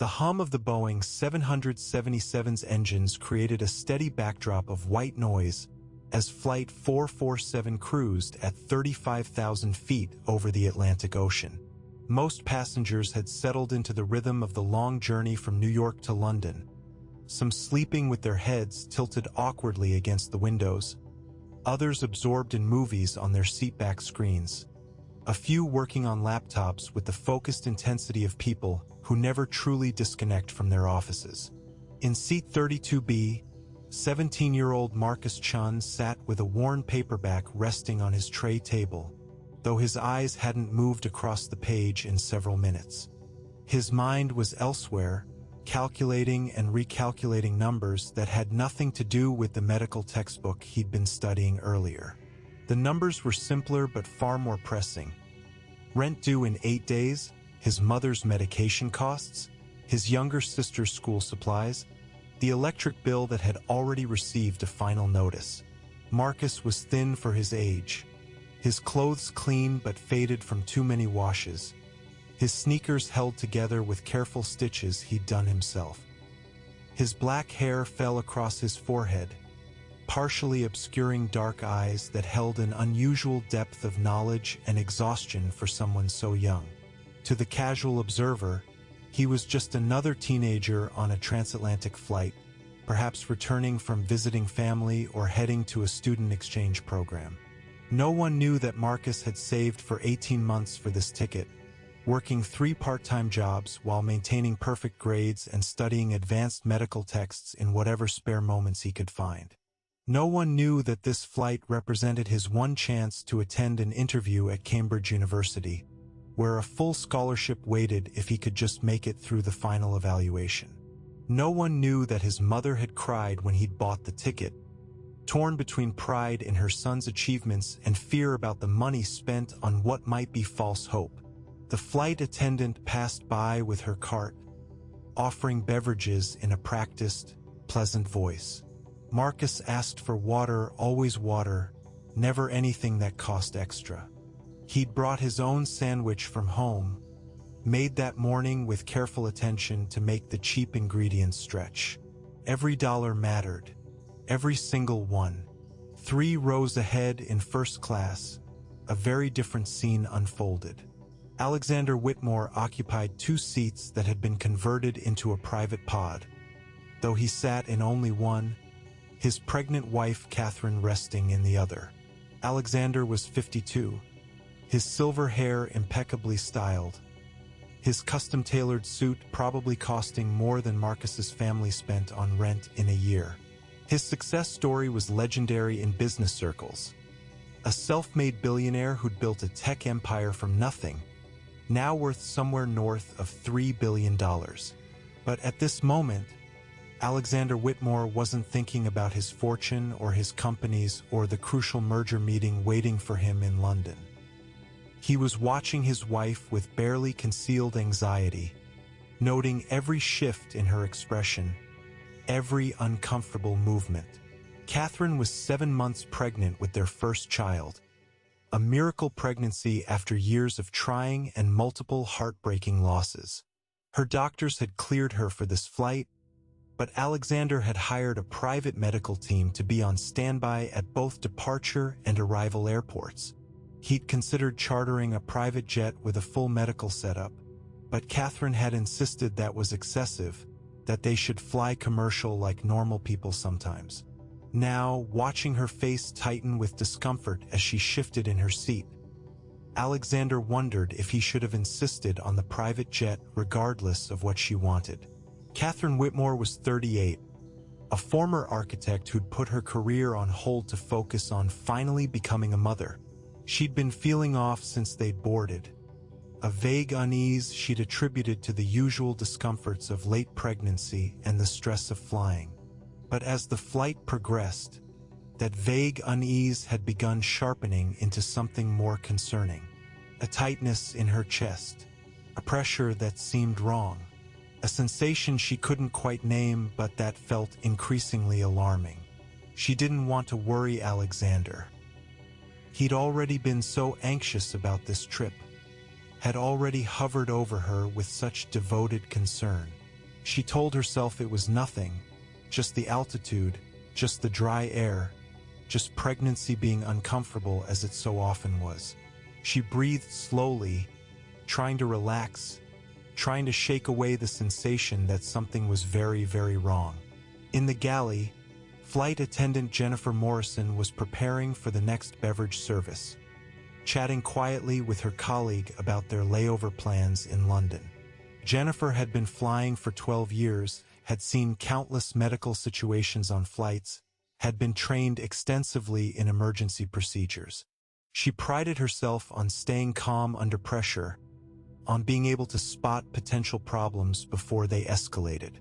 The hum of the Boeing 777's engines created a steady backdrop of white noise as Flight 447 cruised at 35,000 feet over the Atlantic Ocean. Most passengers had settled into the rhythm of the long journey from New York to London, some sleeping with their heads tilted awkwardly against the windows, others absorbed in movies on their seatback screens, a few working on laptops with the focused intensity of people who never truly disconnect from their offices. In seat 32B, 17-year-old Marcus Chun sat with a worn paperback resting on his tray table, though his eyes hadn't moved across the page in several minutes. His mind was elsewhere, calculating and recalculating numbers that had nothing to do with the medical textbook he'd been studying earlier. The numbers were simpler but far more pressing. Rent due in 8 days, his mother's medication costs, his younger sister's school supplies, the electric bill that had already received a final notice. Marcus was thin for his age, his clothes clean but faded from too many washes, his sneakers held together with careful stitches he'd done himself. His black hair fell across his forehead, partially obscuring dark eyes that held an unusual depth of knowledge and exhaustion for someone so young. To the casual observer, he was just another teenager on a transatlantic flight, perhaps returning from visiting family or heading to a student exchange program. No one knew that Marcus had saved for 18 months for this ticket, working 3 part-time jobs while maintaining perfect grades and studying advanced medical texts in whatever spare moments he could find. No one knew that this flight represented his one chance to attend an interview at Cambridge University, where a full scholarship waited if he could just make it through the final evaluation. No one knew that his mother had cried when he'd bought the ticket, torn between pride in her son's achievements and fear about the money spent on what might be false hope. The flight attendant passed by with her cart, offering beverages in a practiced, pleasant voice. Marcus asked for water, always water, never anything that cost extra. He'd brought his own sandwich from home, made that morning with careful attention to make the cheap ingredients stretch. Every dollar mattered, every single one. 3 rows ahead in first class, a very different scene unfolded. Alexander Whitmore occupied 2 seats that had been converted into a private pod. Though he sat in only one, his pregnant wife Catherine resting in the other. Alexander was 52, his silver hair impeccably styled, his custom-tailored suit probably costing more than Marcus's family spent on rent in a year. His success story was legendary in business circles. A self-made billionaire who'd built a tech empire from nothing, now worth somewhere north of $3 billion. But at this moment, Alexander Whitmore wasn't thinking about his fortune or his companies or the crucial merger meeting waiting for him in London. He was watching his wife with barely concealed anxiety, noting every shift in her expression, every uncomfortable movement. Catherine was 7 months pregnant with their first child, a miracle pregnancy after years of trying and multiple heartbreaking losses. Her doctors had cleared her for this flight, but Alexander had hired a private medical team to be on standby at both departure and arrival airports. He'd considered chartering a private jet with a full medical setup, but Catherine had insisted that was excessive, that they should fly commercial like normal people sometimes. Now, watching her face tighten with discomfort as she shifted in her seat, Alexander wondered if he should have insisted on the private jet regardless of what she wanted. Catherine Whitmore was 38, a former architect who'd put her career on hold to focus on finally becoming a mother. She'd been feeling off since they'd boarded, a vague unease she'd attributed to the usual discomforts of late pregnancy and the stress of flying. But as the flight progressed, that vague unease had begun sharpening into something more concerning. A tightness in her chest, a pressure that seemed wrong, a sensation she couldn't quite name but that felt increasingly alarming. She didn't want to worry Alexander. He'd already been so anxious about this trip, had already hovered over her with such devoted concern. She told herself it was nothing, just the altitude, just the dry air, just pregnancy being uncomfortable as it so often was. She breathed slowly, trying to relax, trying to shake away the sensation that something was very, very wrong. In the galley, flight attendant Jennifer Morrison was preparing for the next beverage service, chatting quietly with her colleague about their layover plans in London. Jennifer had been flying for 12 years, had seen countless medical situations on flights, had been trained extensively in emergency procedures. She prided herself on staying calm under pressure, on being able to spot potential problems before they escalated.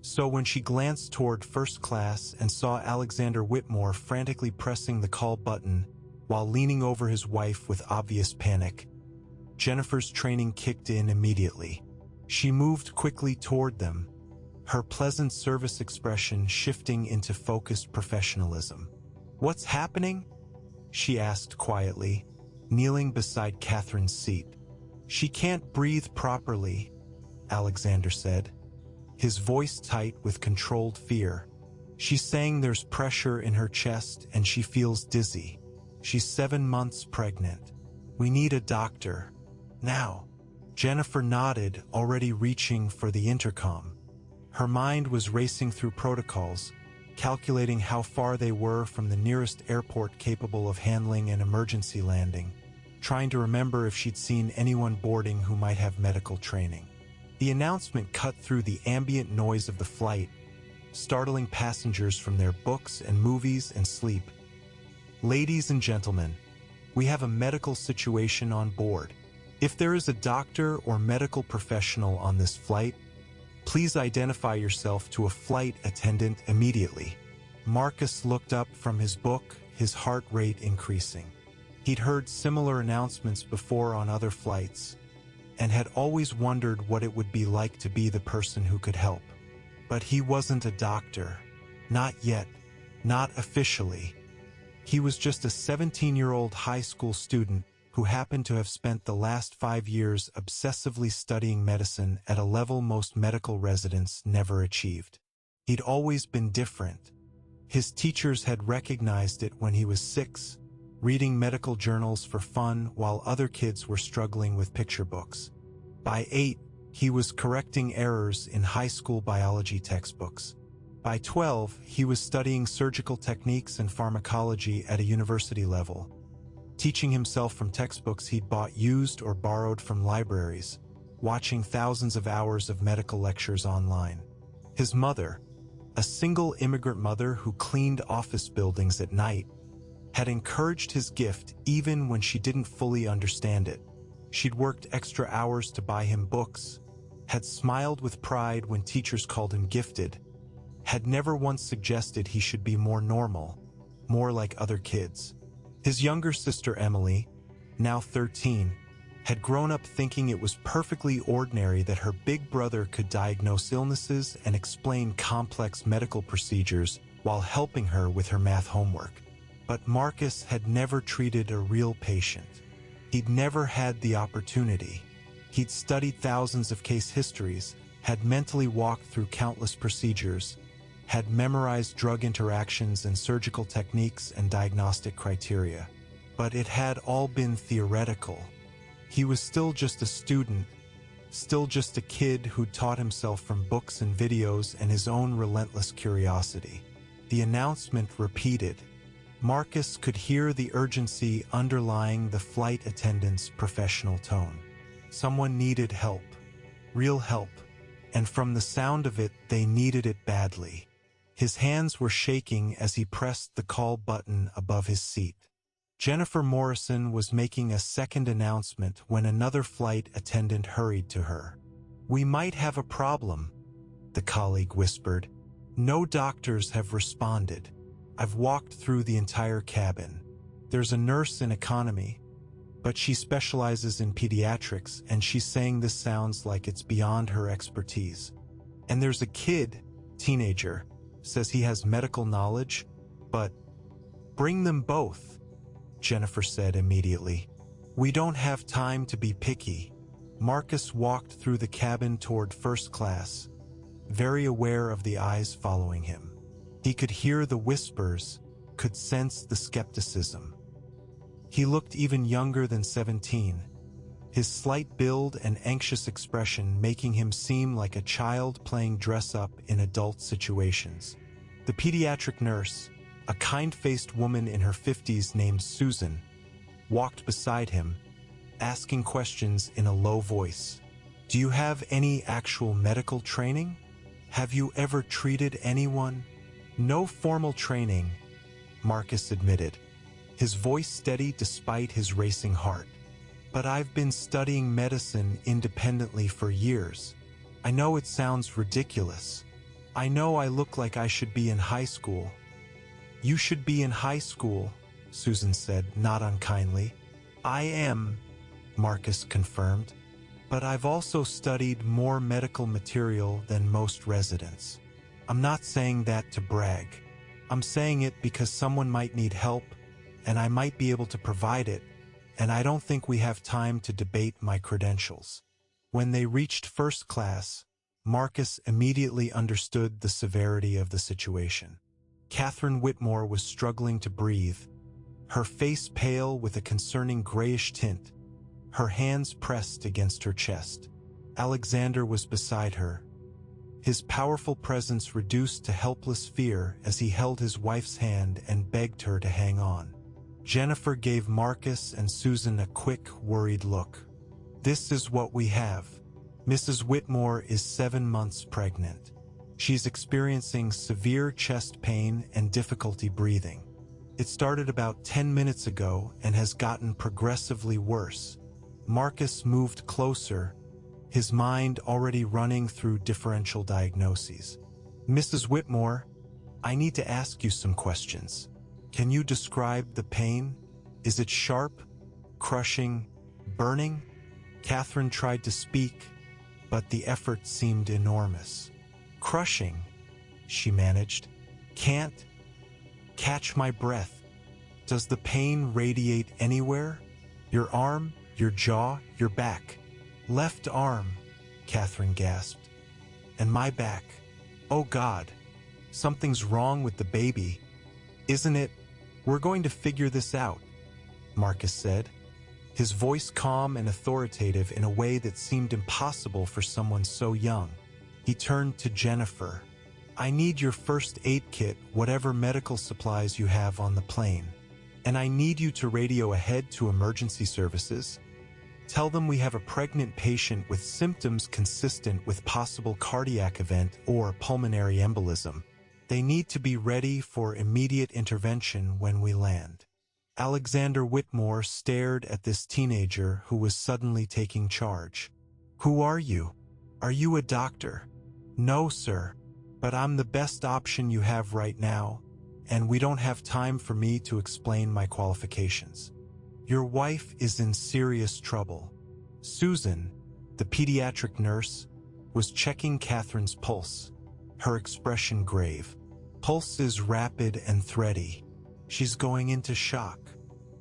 So when she glanced toward first class and saw Alexander Whitmore frantically pressing the call button while leaning over his wife with obvious panic, Jennifer's training kicked in immediately. She moved quickly toward them, her pleasant service expression shifting into focused professionalism. "What's happening?" she asked quietly, kneeling beside Catherine's seat. "She can't breathe properly," Alexander said, his voice tight with controlled fear. "She's saying there's pressure in her chest and she feels dizzy. She's 7 months pregnant. We need a doctor. Now." Jennifer nodded, already reaching for the intercom. Her mind was racing through protocols, calculating how far they were from the nearest airport capable of handling an emergency landing, trying to remember if she'd seen anyone boarding who might have medical training. The announcement cut through the ambient noise of the flight, startling passengers from their books and movies and sleep. "Ladies and gentlemen, we have a medical situation on board. If there is a doctor or medical professional on this flight, please identify yourself to a flight attendant immediately." Marcus looked up from his book, his heart rate increasing. He'd heard similar announcements before on other flights, and had always wondered what it would be like to be the person who could help. But he wasn't a doctor. Not yet. Not officially. He was just a 17-year-old high school student who happened to have spent the last 5 years obsessively studying medicine at a level most medical residents never achieved. He'd always been different. His teachers had recognized it when he was 6, reading medical journals for fun while other kids were struggling with picture books. By 8, he was correcting errors in high school biology textbooks. By 12, he was studying surgical techniques and pharmacology at a university level, teaching himself from textbooks he'd bought used or borrowed from libraries, watching thousands of hours of medical lectures online. His mother, a single immigrant mother who cleaned office buildings at night, had encouraged his gift even when she didn't fully understand it. She'd worked extra hours to buy him books, had smiled with pride when teachers called him gifted, had never once suggested he should be more normal, more like other kids. His younger sister Emily, now 13, had grown up thinking it was perfectly ordinary that her big brother could diagnose illnesses and explain complex medical procedures while helping her with her math homework. But Marcus had never treated a real patient. He'd never had the opportunity. He'd studied thousands of case histories, had mentally walked through countless procedures, had memorized drug interactions and surgical techniques and diagnostic criteria. But it had all been theoretical. He was still just a student, still just a kid who'd taught himself from books and videos and his own relentless curiosity. The announcement repeated. Marcus could hear the urgency underlying the flight attendant's professional tone. Someone needed help, real help, and from the sound of it, they needed it badly. His hands were shaking as he pressed the call button above his seat. Jennifer Morrison was making a second announcement when another flight attendant hurried to her. "We might have a problem," the colleague whispered. "No doctors have responded. I've walked through the entire cabin. There's a nurse in economy, but she specializes in pediatrics, and she's saying this sounds like it's beyond her expertise. And there's a kid, teenager, says he has medical knowledge, but bring them both," Jennifer said immediately. "We don't have time to be picky." Marcus walked through the cabin toward first class, very aware of the eyes following him. He could hear the whispers, could sense the skepticism. He looked even younger than 17, his slight build and anxious expression making him seem like a child playing dress-up in adult situations. The pediatric nurse, a kind-faced woman in her 50s named Susan, walked beside him, asking questions in a low voice. "Do you have any actual medical training? Have you ever treated anyone?" "No formal training," Marcus admitted, his voice steady despite his racing heart. "But I've been studying medicine independently for years. I know it sounds ridiculous. I know I look like I should be in high school." "You should be in high school," Susan said, not unkindly. "I am," Marcus confirmed, "but I've also studied more medical material than most residents. I'm not saying that to brag. I'm saying it because someone might need help, and I might be able to provide it, and I don't think we have time to debate my credentials." When they reached first class, Marcus immediately understood the severity of the situation. Catherine Whitmore was struggling to breathe, her face pale with a concerning grayish tint, her hands pressed against her chest. Alexander was beside her, his powerful presence reduced to helpless fear as he held his wife's hand and begged her to hang on. Jennifer gave Marcus and Susan a quick, worried look. "This is what we have. Mrs. Whitmore is 7 months pregnant. She's experiencing severe chest pain and difficulty breathing. It started about 10 minutes ago and has gotten progressively worse." Marcus moved closer, his mind already running through differential diagnoses. "Mrs. Whitmore, I need to ask you some questions. Can you describe the pain? Is it sharp, crushing, burning?" Catherine tried to speak, but the effort seemed enormous. "Crushing," she managed. "Can't catch my breath. Does the pain radiate anywhere? Your arm, your jaw, your back?" "Left arm," Catherine gasped. "And my back. Oh God, something's wrong with the baby. Isn't it? We're going to figure this out," Marcus said, his voice calm and authoritative in a way that seemed impossible for someone so young. He turned to Jennifer. "I need your first aid kit, whatever medical supplies you have on the plane. And I need you to radio ahead to emergency services. Tell them we have a pregnant patient with symptoms consistent with possible cardiac event or pulmonary embolism. They need to be ready for immediate intervention when we land." Alexander Whitmore stared at this teenager who was suddenly taking charge. "Who are you? Are you a doctor?" "No, sir, but I'm the best option you have right now, and we don't have time for me to explain my qualifications. Your wife is in serious trouble." Susan, the pediatric nurse, was checking Catherine's pulse, her expression grave. "Pulse is rapid and thready. She's going into shock."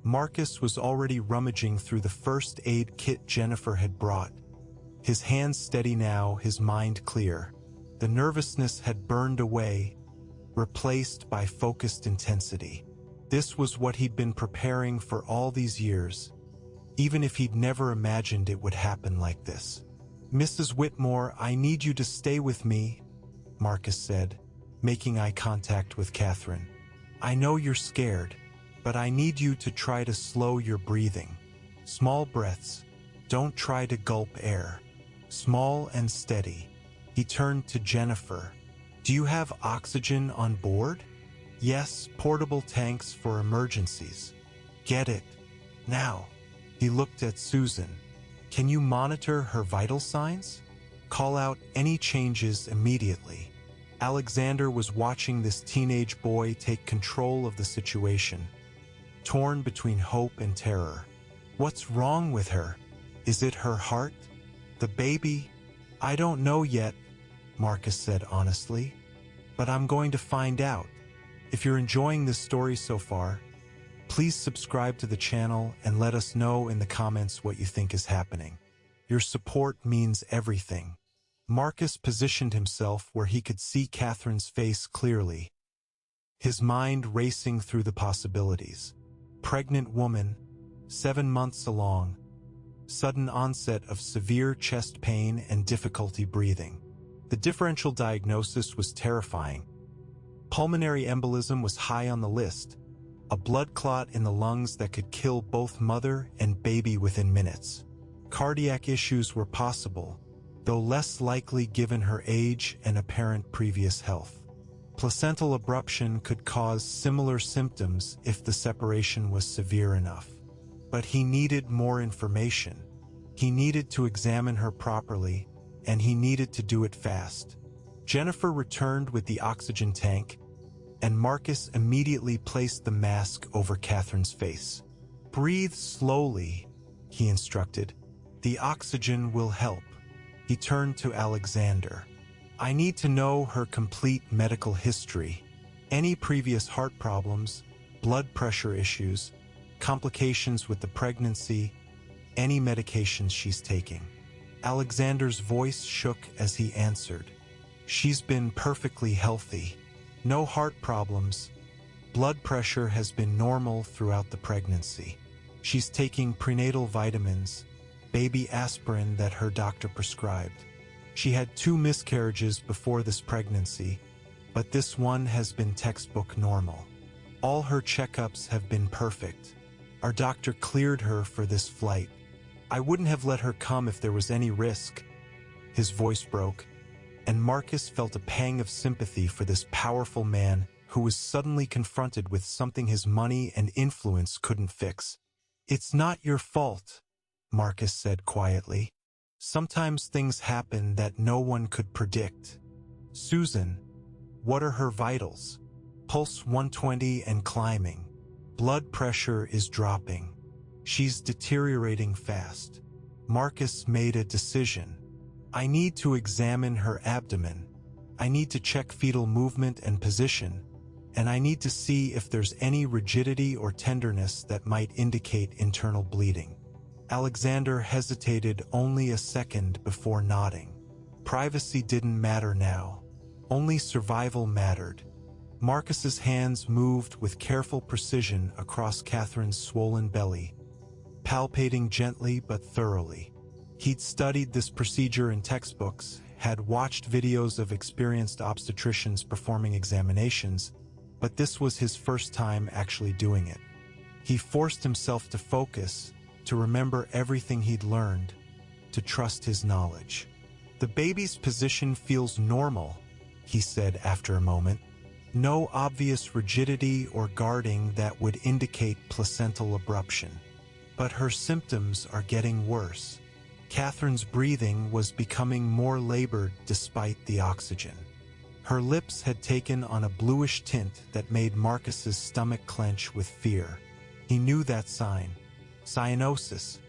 Marcus was already rummaging through the first aid kit Jennifer had brought, his hands steady now, his mind clear. The nervousness had burned away, replaced by focused intensity. This was what he'd been preparing for all these years, even if he'd never imagined it would happen like this. "Mrs. Whitmore, I need you to stay with me," Marcus said, making eye contact with Catherine. "I know you're scared, but I need you to try to slow your breathing. Small breaths. Don't try to gulp air. Small and steady." He turned to Jennifer. "Do you have oxygen on board?" "Yes, portable tanks for emergencies." "Get it. Now." He looked at Susan. "Can you monitor her vital signs? Call out any changes immediately." Alexander was watching this teenage boy take control of the situation, torn between hope and terror. "What's wrong with her? Is it her heart? The baby?" "I don't know yet," Marcus said honestly, "but I'm going to find out." If you're enjoying this story so far, please subscribe to the channel and let us know in the comments what you think is happening. Your support means everything. Marcus positioned himself where he could see Catherine's face clearly, his mind racing through the possibilities. Pregnant woman, 7 months along, sudden onset of severe chest pain and difficulty breathing. The differential diagnosis was terrifying. Pulmonary embolism was high on the list, a blood clot in the lungs that could kill both mother and baby within minutes. Cardiac issues were possible, though less likely given her age and apparent previous health. Placental abruption could cause similar symptoms if the separation was severe enough. But he needed more information. He needed to examine her properly, and he needed to do it fast. Jennifer returned with the oxygen tank, and Marcus immediately placed the mask over Catherine's face. "Breathe slowly," he instructed. "The oxygen will help." He turned to Alexander. "I need to know her complete medical history. Any previous heart problems, blood pressure issues, complications with the pregnancy, any medications she's taking." Alexander's voice shook as he answered. "She's been perfectly healthy. No heart problems. Blood pressure has been normal throughout the pregnancy. She's taking prenatal vitamins, baby aspirin that her doctor prescribed. She had 2 miscarriages before this pregnancy, but this one has been textbook normal. All her checkups have been perfect. Our doctor cleared her for this flight. I wouldn't have let her come if there was any risk." His voice broke, and Marcus felt a pang of sympathy for this powerful man who was suddenly confronted with something his money and influence couldn't fix. "It's not your fault," Marcus said quietly. "Sometimes things happen that no one could predict. Susan, what are her vitals? Pulse 120 and climbing. Blood pressure is dropping. She's deteriorating fast." Marcus made a decision. "I need to examine her abdomen. I need to check fetal movement and position, and I need to see if there's any rigidity or tenderness that might indicate internal bleeding." Alexander hesitated only a second before nodding. Privacy didn't matter now. Only survival mattered. Marcus's hands moved with careful precision across Catherine's swollen belly, palpating gently but thoroughly. He'd studied this procedure in textbooks, had watched videos of experienced obstetricians performing examinations, but this was his first time actually doing it. He forced himself to focus, to remember everything he'd learned, to trust his knowledge. "The baby's position feels normal," he said after a moment. "No obvious rigidity or guarding that would indicate placental abruption. But her symptoms are getting worse. Catherine's breathing was becoming more labored despite the oxygen. Her lips had taken on a bluish tint that made Marcus's stomach clench with fear. He knew that sign. Cyanosis.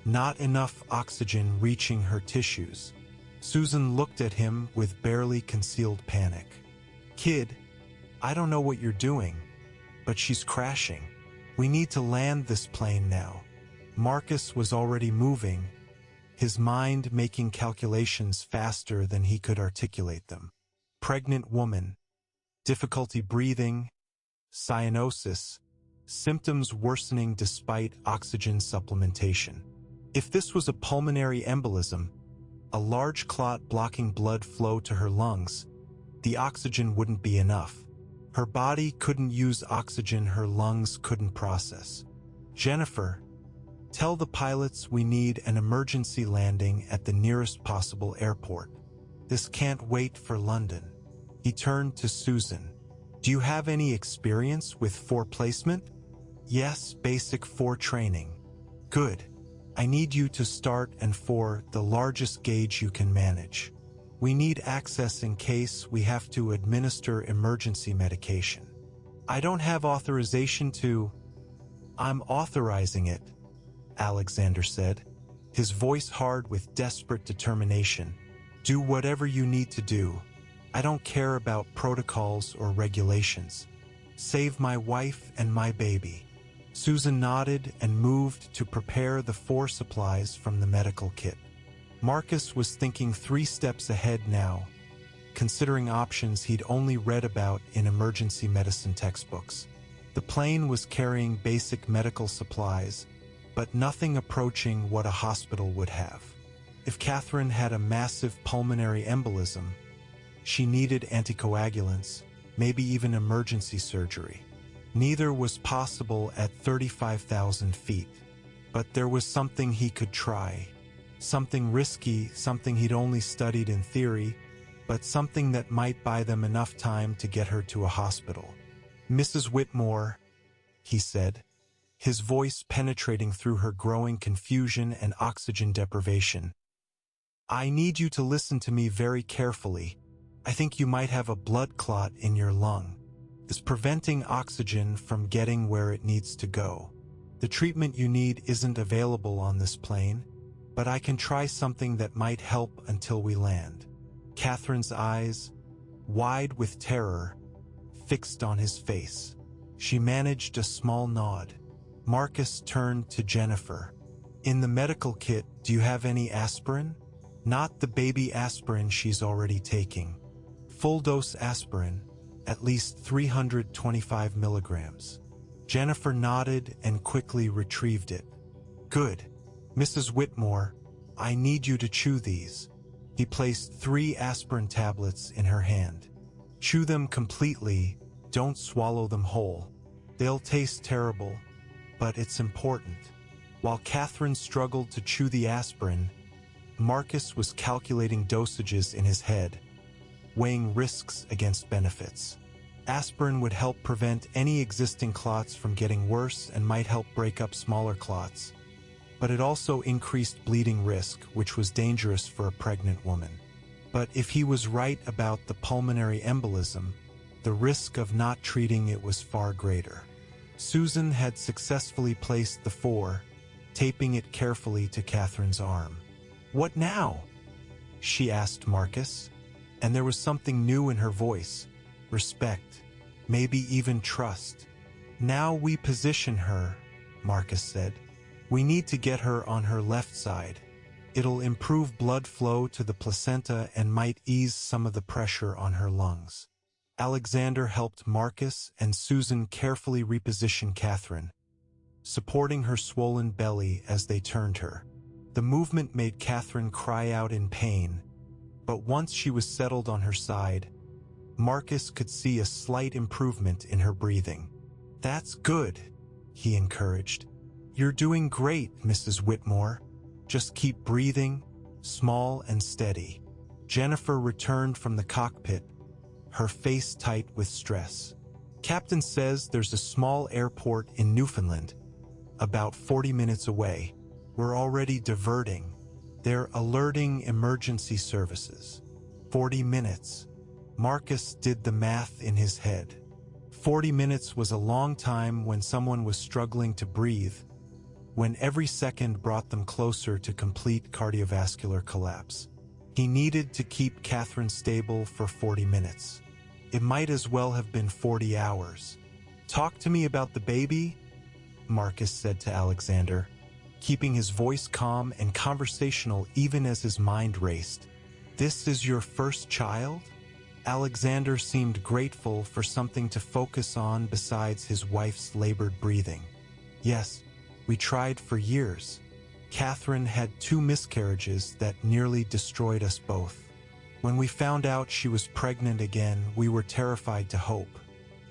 Not enough oxygen reaching her tissues. Susan looked at him with barely concealed panic. "Kid, I don't know what you're doing, but she's crashing. We need to land this plane now." Marcus was already moving, his mind making calculations faster than he could articulate them. Pregnant woman, difficulty breathing, cyanosis, symptoms worsening despite oxygen supplementation. If this was a pulmonary embolism, a large clot blocking blood flow to her lungs, the oxygen wouldn't be enough. Her body couldn't use oxygen her lungs couldn't process. "Jennifer, tell the pilots we need an emergency landing at the nearest possible airport. This can't wait for London." He turned to Susan. "Do you have any experience with 4 placement?" "Yes, basic 4 training." "Good. I need you to start and 4 the largest gauge you can manage. We need access in case we have to administer emergency medication." "I don't have authorization to—" "I'm authorizing it," Alexander said, his voice hard with desperate determination. "Do whatever you need to do. I don't care about protocols or regulations. Save my wife and my baby." Susan nodded and moved to prepare the 4 supplies from the medical kit. Marcus was thinking 3 steps ahead now, considering options he'd only read about in emergency medicine textbooks. The plane was carrying basic medical supplies, but nothing approaching what a hospital would have. If Catherine had a massive pulmonary embolism, she needed anticoagulants, maybe even emergency surgery. Neither was possible at 35,000 feet. But there was something he could try. Something risky, something he'd only studied in theory, but something that might buy them enough time to get her to a hospital. "Mrs. Whitmore," he said, his voice penetrating through her growing confusion and oxygen deprivation. "I need you to listen to me very carefully. I think you might have a blood clot in your lung. It's preventing oxygen from getting where it needs to go. The treatment you need isn't available on this plane, but I can try something that might help until we land." Catherine's eyes, wide with terror, fixed on his face. She managed a small nod. Marcus turned to Jennifer. "In the medical kit, do you have any aspirin?" "Not the baby aspirin she's already taking. Full-dose aspirin, at least 325 milligrams. Jennifer nodded and quickly retrieved it. "Good. Mrs. Whitmore, I need you to chew these." He placed 3 aspirin tablets in her hand. "Chew them completely, don't swallow them whole. They'll taste terrible, but it's important." While Catherine struggled to chew the aspirin, Marcus was calculating dosages in his head, weighing risks against benefits. Aspirin would help prevent any existing clots from getting worse and might help break up smaller clots. But it also increased bleeding risk, which was dangerous for a pregnant woman. But if he was right about the pulmonary embolism, the risk of not treating it was far greater. Susan had successfully placed the 4, taping it carefully to Catherine's arm. "What now?" she asked Marcus, and there was something new in her voice. Respect, maybe even trust. "Now we position her," Marcus said. "We need to get her on her left side. It'll improve blood flow to the placenta and might ease some of the pressure on her lungs." Alexander helped Marcus and Susan carefully reposition Catherine, supporting her swollen belly as they turned her. The movement made Catherine cry out in pain, but once she was settled on her side, Marcus could see a slight improvement in her breathing. "That's good," he encouraged. "You're doing great, Mrs. Whitmore. Just keep breathing, small and steady." Jennifer returned from the cockpit, her face tight with stress. "Captain says there's a small airport in Newfoundland, about 40 minutes away. We're already diverting. They're alerting emergency services." 40 minutes. Marcus did the math in his head. 40 minutes was a long time when someone was struggling to breathe, when every second brought them closer to complete cardiovascular collapse. He needed to keep Catherine stable for 40 minutes. It might as well have been 40 hours. "Talk to me about the baby," Marcus said to Alexander, keeping his voice calm and conversational even as his mind raced. "This is your first child?" Alexander seemed grateful for something to focus on besides his wife's labored breathing. "Yes, we tried for years. Catherine had 2 miscarriages that nearly destroyed us both. When we found out she was pregnant again, we were terrified to hope.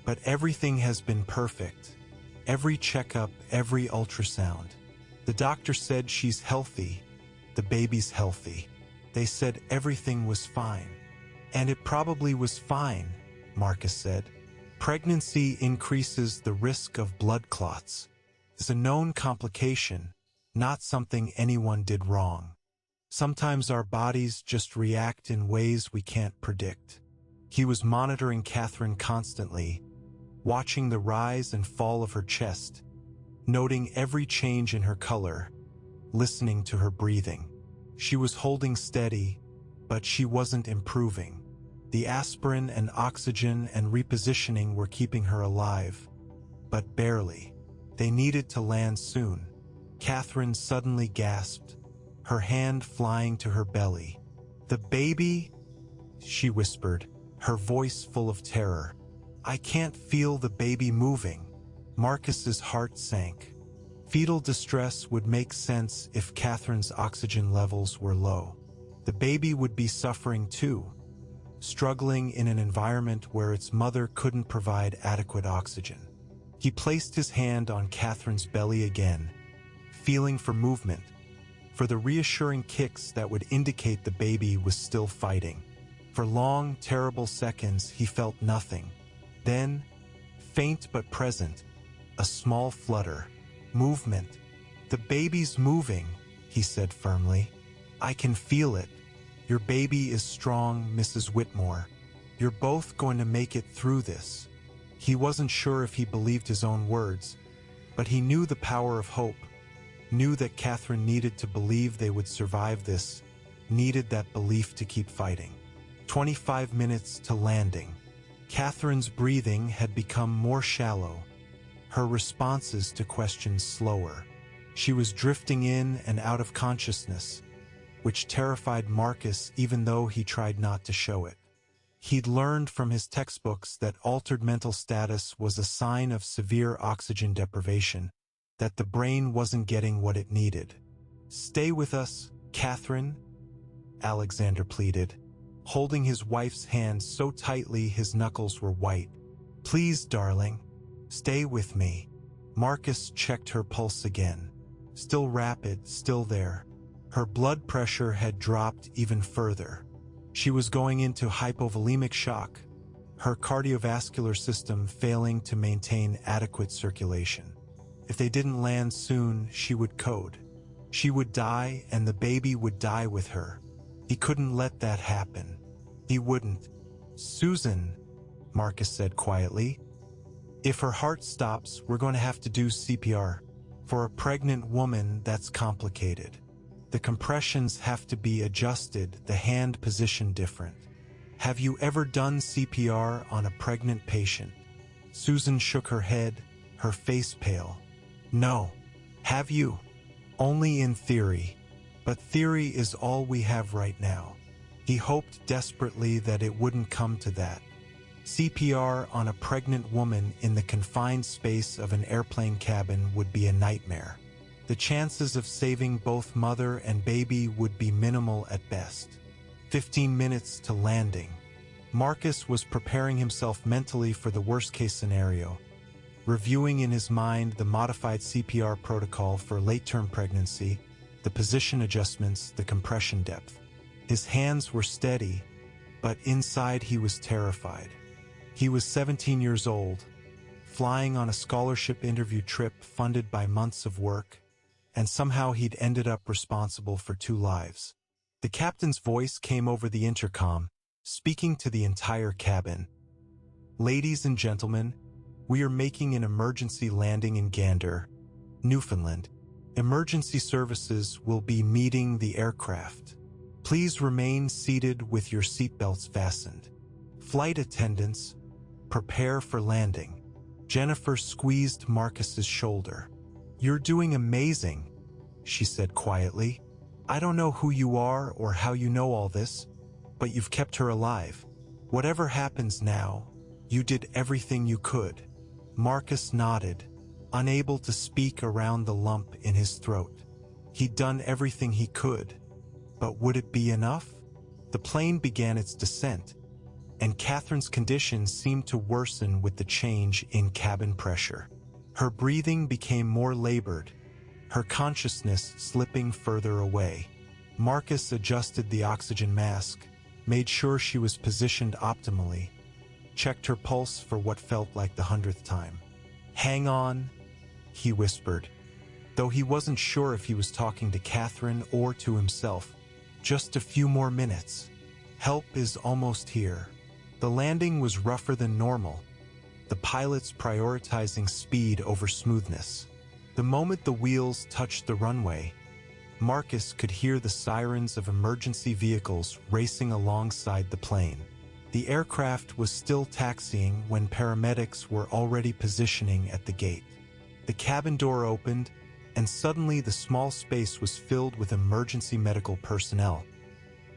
But everything has been perfect. Every checkup, every ultrasound. The doctor said she's healthy. The baby's healthy. They said everything was fine." "And it probably was fine," Marcus said. "Pregnancy increases the risk of blood clots. It's a known complication, not something anyone did wrong. Sometimes our bodies just react in ways we can't predict." He was monitoring Catherine constantly, watching the rise and fall of her chest, noting every change in her color, listening to her breathing. She was holding steady, but she wasn't improving. The aspirin and oxygen and repositioning were keeping her alive, but barely. They needed to land soon. Catherine suddenly gasped, her hand flying to her belly. "The baby?" she whispered, her voice full of terror. "I can't feel the baby moving." Marcus's heart sank. Fetal distress would make sense if Catherine's oxygen levels were low. The baby would be suffering too, struggling in an environment where its mother couldn't provide adequate oxygen. He placed his hand on Catherine's belly again, feeling for movement, for the reassuring kicks that would indicate the baby was still fighting. For long, terrible seconds, he felt nothing. Then, faint but present, a small flutter. Movement. "The baby's moving," he said firmly. "I can feel it. Your baby is strong, Mrs. Whitmore. You're both going to make it through this." He wasn't sure if he believed his own words, but he knew the power of hope, knew that Catherine needed to believe they would survive this, needed that belief to keep fighting. 25 minutes to landing. Catherine's breathing had become more shallow, her responses to questions slower. She was drifting in and out of consciousness, which terrified Marcus even though he tried not to show it. He'd learned from his textbooks that altered mental status was a sign of severe oxygen deprivation, that the brain wasn't getting what it needed. "Stay with us, Catherine," Alexander pleaded, holding his wife's hand so tightly his knuckles were white. "Please, darling. Stay with me." Marcus checked her pulse again. Still rapid, still there. Her blood pressure had dropped even further. She was going into hypovolemic shock, her cardiovascular system failing to maintain adequate circulation. If they didn't land soon, she would code. She would die, and the baby would die with her. He couldn't let that happen. He wouldn't. "Susan," Marcus said quietly, "if her heart stops, we're going to have to do CPR. For a pregnant woman, that's complicated. The compressions have to be adjusted, the hand position different. Have you ever done CPR on a pregnant patient?" Susan shook her head, her face pale. "No. Have you?" "Only in theory. But theory is all we have right now." He hoped desperately that it wouldn't come to that. CPR on a pregnant woman in the confined space of an airplane cabin would be a nightmare. The chances of saving both mother and baby would be minimal at best. 15 minutes to landing. Marcus was preparing himself mentally for the worst-case scenario, reviewing in his mind the modified CPR protocol for late-term pregnancy, the position adjustments, the compression depth. His hands were steady, but inside he was terrified. He was 17 years old, flying on a scholarship interview trip funded by months of work, and somehow he'd ended up responsible for 2 lives. The captain's voice came over the intercom, speaking to the entire cabin. "Ladies and gentlemen, we are making an emergency landing in Gander, Newfoundland. Emergency services will be meeting the aircraft. Please remain seated with your seatbelts fastened. Flight attendants, prepare for landing." Jennifer squeezed Marcus's shoulder. "You're doing amazing," she said quietly. "I don't know who you are or how you know all this, but you've kept her alive. Whatever happens now, you did everything you could." Marcus nodded, unable to speak around the lump in his throat. He'd done everything he could, but would it be enough? The plane began its descent, and Catherine's condition seemed to worsen with the change in cabin pressure. Her breathing became more labored, her consciousness slipping further away. Marcus adjusted the oxygen mask, made sure she was positioned optimally, checked her pulse for what felt like the 100th time. "Hang on," he whispered, though he wasn't sure if he was talking to Catherine or to himself. "Just a few more minutes. Help is almost here." The landing was rougher than normal, the pilots prioritizing speed over smoothness. The moment the wheels touched the runway, Marcus could hear the sirens of emergency vehicles racing alongside the plane. The aircraft was still taxiing when paramedics were already positioning at the gate. The cabin door opened, and suddenly the small space was filled with emergency medical personnel.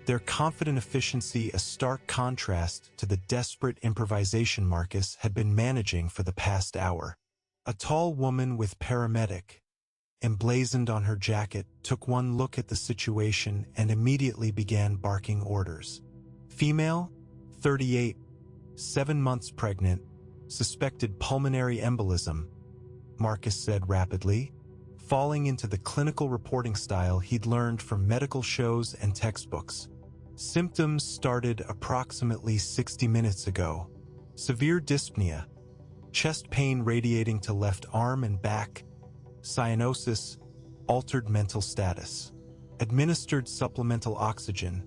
Their confident efficiency a stark contrast to the desperate improvisation Marcus had been managing for the past hour. A tall woman with paramedic emblazoned on her jacket took one look at the situation and immediately began barking orders. Female, 38, 7 months pregnant, suspected pulmonary embolism, Marcus said rapidly, falling into the clinical reporting style he'd learned from medical shows and textbooks. Symptoms started approximately 60 minutes ago. Severe dyspnea, chest pain radiating to left arm and back, cyanosis, altered mental status. Administered supplemental oxygen,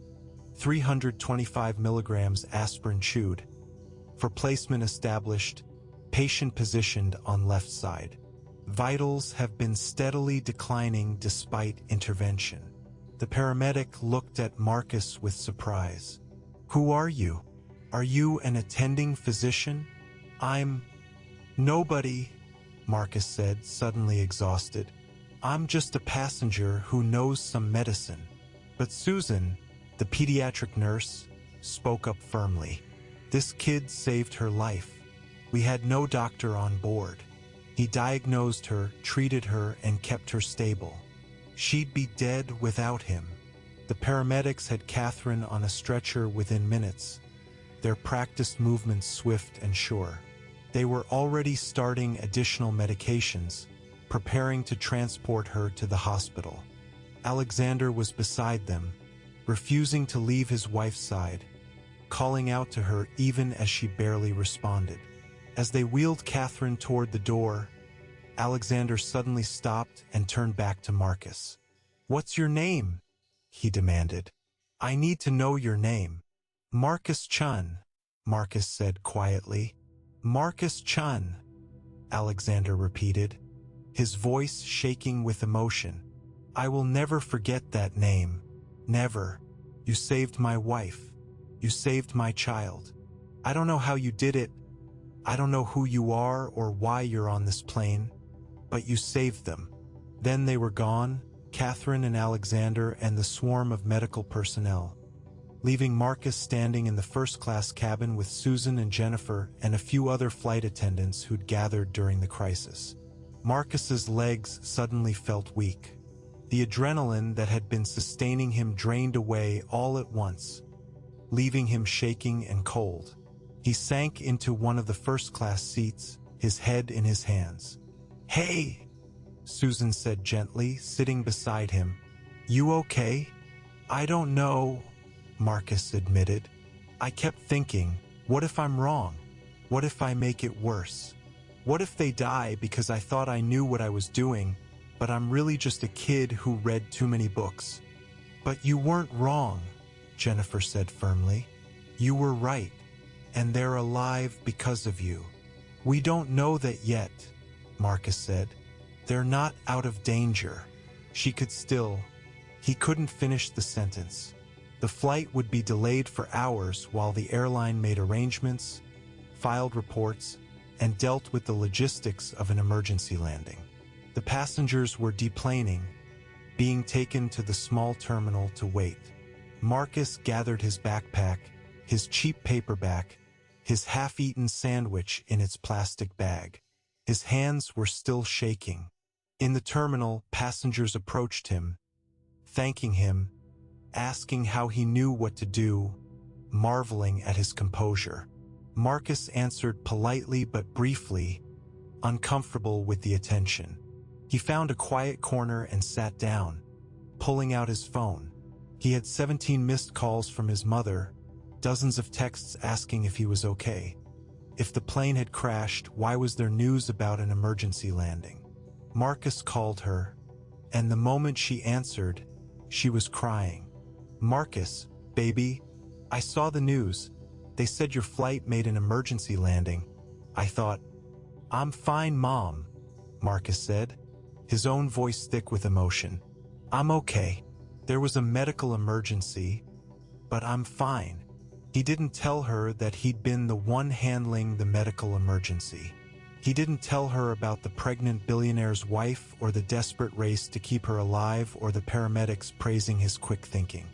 325 milligrams aspirin chewed. For placement established, patient positioned on left side. Vitals have been steadily declining despite intervention. The paramedic looked at Marcus with surprise. "Who are you? Are you an attending physician?" "I'm nobody," Marcus said, suddenly exhausted. "I'm just a passenger who knows some medicine." But Susan, the pediatric nurse, spoke up firmly. "This kid saved her life. We had no doctor on board. He diagnosed her, treated her, and kept her stable. She'd be dead without him." The paramedics had Catherine on a stretcher within minutes, their practiced movements swift and sure. They were already starting additional medications, preparing to transport her to the hospital. Alexander was beside them, refusing to leave his wife's side, calling out to her even as she barely responded. As they wheeled Catherine toward the door, Alexander suddenly stopped and turned back to Marcus. "What's your name?" he demanded. "I need to know your name." "Marcus Chun," Marcus said quietly. "Marcus Chun," Alexander repeated, his voice shaking with emotion. "I will never forget that name. Never. You saved my wife. You saved my child. I don't know how you did it. I don't know who you are or why you're on this plane, but you saved them." Then they were gone, Catherine and Alexander and the swarm of medical personnel, leaving Marcus standing in the first-class cabin with Susan and Jennifer and a few other flight attendants who'd gathered during the crisis. Marcus's legs suddenly felt weak. The adrenaline that had been sustaining him drained away all at once, leaving him shaking and cold. He sank into one of the first-class seats, his head in his hands. "Hey," Susan said gently, sitting beside him. "You okay?" "I don't know," Marcus admitted. "I kept thinking, what if I'm wrong? What if I make it worse? What if they die because I thought I knew what I was doing, but I'm really just a kid who read too many books?" "But you weren't wrong," Jennifer said firmly. "You were right, and they're alive because of you." "We don't know that yet," Marcus said. "They're not out of danger." She could still. He couldn't finish the sentence. The flight would be delayed for hours while the airline made arrangements, filed reports, and dealt with the logistics of an emergency landing. The passengers were deplaning, being taken to the small terminal to wait. Marcus gathered his backpack, his cheap paperback, his half-eaten sandwich in its plastic bag. His hands were still shaking. In the terminal, passengers approached him, thanking him, asking how he knew what to do, marveling at his composure. Marcus answered politely but briefly, uncomfortable with the attention. He found a quiet corner and sat down, pulling out his phone. He had 17 missed calls from his mother, dozens of texts asking if he was okay. If the plane had crashed, why was there news about an emergency landing? Marcus called her, and the moment she answered, she was crying. "Marcus, baby, I saw the news. They said your flight made an emergency landing. I thought." "I'm fine, Mom," Marcus said, his own voice thick with emotion. "I'm okay. There was a medical emergency, but I'm fine." He didn't tell her that he'd been the one handling the medical emergency. He didn't tell her about the pregnant billionaire's wife or the desperate race to keep her alive or the paramedics praising his quick thinking.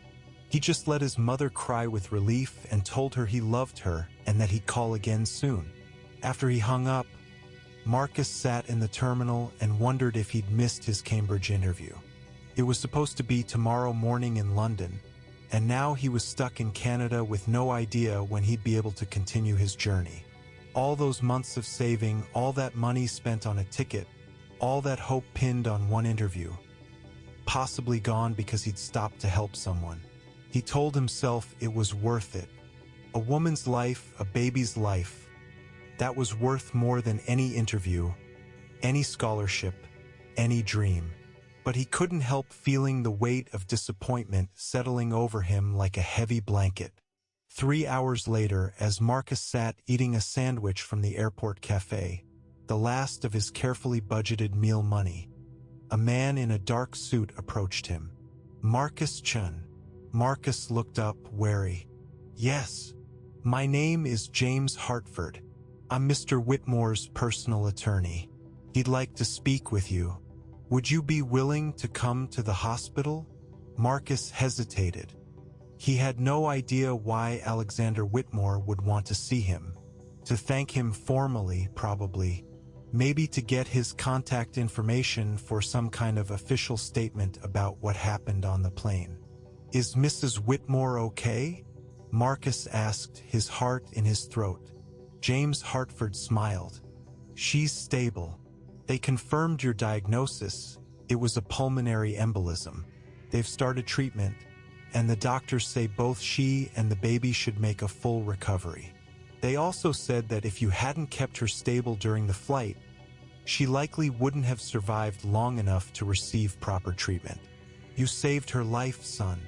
He just let his mother cry with relief and told her he loved her and that he'd call again soon. After he hung up, Marcus sat in the terminal and wondered if he'd missed his Cambridge interview. It was supposed to be tomorrow morning in London, and now he was stuck in Canada with no idea when he'd be able to continue his journey. All those months of saving, all that money spent on a ticket, all that hope pinned on one interview, possibly gone because he'd stopped to help someone. He told himself it was worth it. A woman's life, a baby's life, that was worth more than any interview, any scholarship, any dream. But he couldn't help feeling the weight of disappointment settling over him like a heavy blanket. 3 hours later, as Marcus sat eating a sandwich from the airport cafe, the last of his carefully budgeted meal money, a man in a dark suit approached him. "Marcus Chun." Marcus looked up, wary. "Yes, my name is James Hartford. I'm Mr. Whitmore's personal attorney. He'd like to speak with you. Would you be willing to come to the hospital?" Marcus hesitated. He had no idea why Alexander Whitmore would want to see him. To thank him formally, probably. Maybe to get his contact information for some kind of official statement about what happened on the plane. "Is Mrs. Whitmore okay?" Marcus asked, his heart in his throat. James Hartford smiled. "She's stable. They confirmed your diagnosis. It was a pulmonary embolism. They've started treatment, and the doctors say both she and the baby should make a full recovery. They also said that if you hadn't kept her stable during the flight, she likely wouldn't have survived long enough to receive proper treatment. You saved her life, son."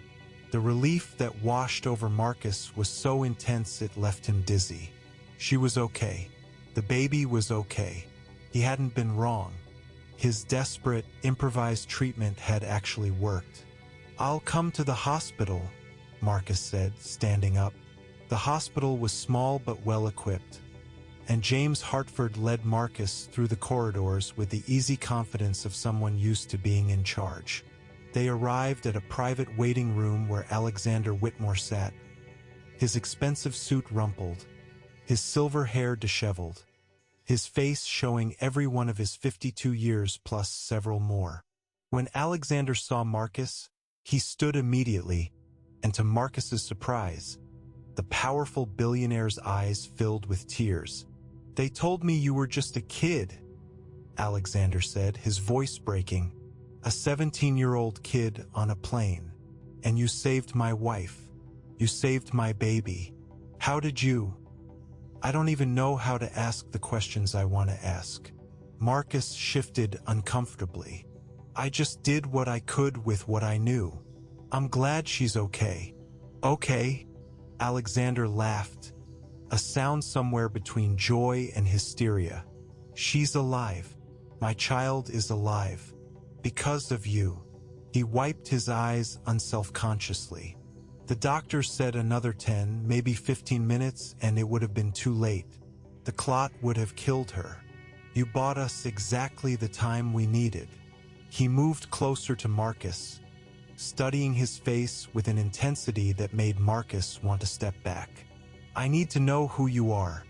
The relief that washed over Marcus was so intense it left him dizzy. She was okay. The baby was okay. He hadn't been wrong. His desperate, improvised treatment had actually worked. "I'll come to the hospital," Marcus said, standing up. The hospital was small but well-equipped, and James Hartford led Marcus through the corridors with the easy confidence of someone used to being in charge. They arrived at a private waiting room where Alexander Whitmore sat, his expensive suit rumpled, his silver hair disheveled, his face showing every one of his 52 years plus several more. When Alexander saw Marcus, he stood immediately, and to Marcus's surprise, the powerful billionaire's eyes filled with tears. "They told me you were just a kid," Alexander said, his voice breaking. "A 17-year-old kid on a plane. And you saved my wife. You saved my baby. How did you?" "I don't even know how to ask the questions I want to ask." Marcus shifted uncomfortably. "I just did what I could with what I knew. I'm glad she's okay." "Okay?" Alexander laughed, a sound somewhere between joy and hysteria. "She's alive. My child is alive. Because of you." He wiped his eyes unselfconsciously. The doctor said another 10, maybe 15 minutes, and it would have been too late. The clot would have killed her. "You bought us exactly the time we needed." He moved closer to Marcus, studying his face with an intensity that made Marcus want to step back. "I need to know who you are.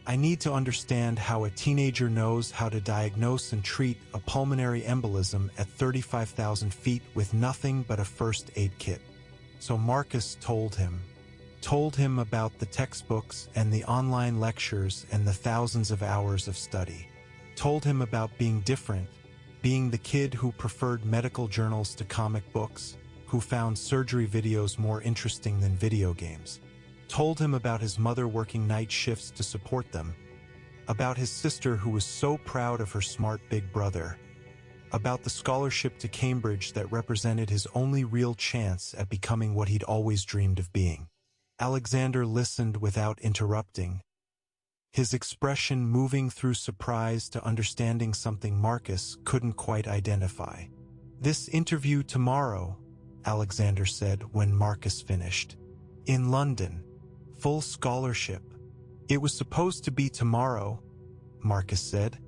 I need to understand how a teenager knows how to diagnose and treat a pulmonary embolism at 35,000 feet with nothing but a first aid kit." So Marcus told him about the textbooks and the online lectures and the thousands of hours of study. Told him about being different, being the kid who preferred medical journals to comic books, who found surgery videos more interesting than video games. Told him about his mother working night shifts to support them, about his sister who was so proud of her smart big brother, about the scholarship to Cambridge that represented his only real chance at becoming what he'd always dreamed of being. Alexander listened without interrupting, his expression moving through surprise to understanding something Marcus couldn't quite identify. "This interview tomorrow," Alexander said when Marcus finished. "In London. Full scholarship. It was supposed to be tomorrow, Marcus said,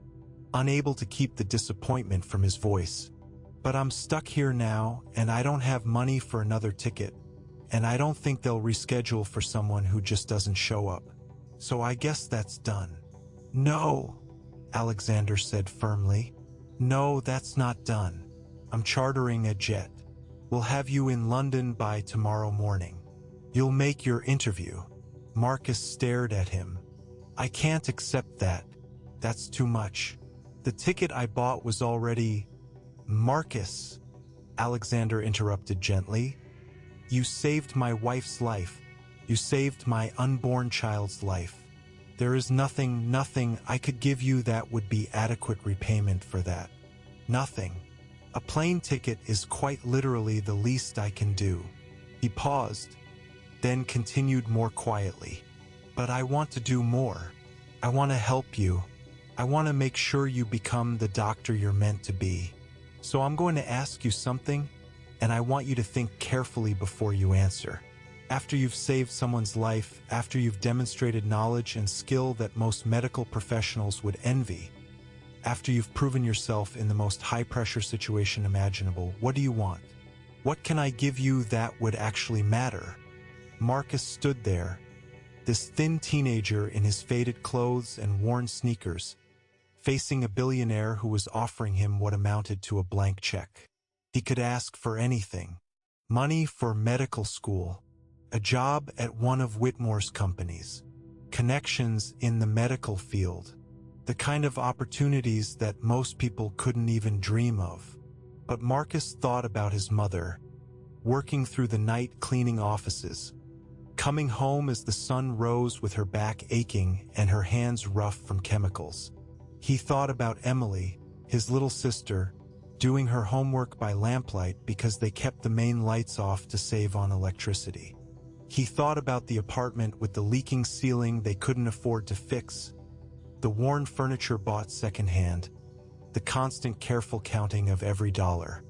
unable to keep the disappointment from his voice. But I'm stuck here now, and I don't have money for another ticket, and I don't think they'll reschedule for someone who just doesn't show up. So I guess that's done. No, Alexander said firmly. No, that's not done. I'm chartering a jet. We'll have you in London by tomorrow morning. You'll make your interview. Marcus stared at him. I can't accept that. That's too much. The ticket I bought was already... Marcus, Alexander interrupted gently. You saved my wife's life. You saved my unborn child's life. There is nothing I could give you that would be adequate repayment for that. Nothing. A plane ticket is quite literally the least I can do. He paused, then continued more quietly. But I want to do more. I want to help you. I want to make sure you become the doctor you're meant to be. So I'm going to ask you something, and I want you to think carefully before you answer. After you've saved someone's life, after you've demonstrated knowledge and skill that most medical professionals would envy, after you've proven yourself in the most high-pressure situation imaginable, what do you want? What can I give you that would actually matter? Marcus stood there, this thin teenager in his faded clothes and worn sneakers, facing a billionaire who was offering him what amounted to a blank check. He could ask for anything. Money for medical school, a job at one of Whitmore's companies, connections in the medical field, the kind of opportunities that most people couldn't even dream of. But Marcus thought about his mother, working through the night cleaning offices, coming home as the sun rose with her back aching and her hands rough from chemicals. He thought about Emily, his little sister, doing her homework by lamplight because they kept the main lights off to save on electricity. He thought about the apartment with the leaking ceiling they couldn't afford to fix, the worn furniture bought secondhand, the constant careful counting of every dollar.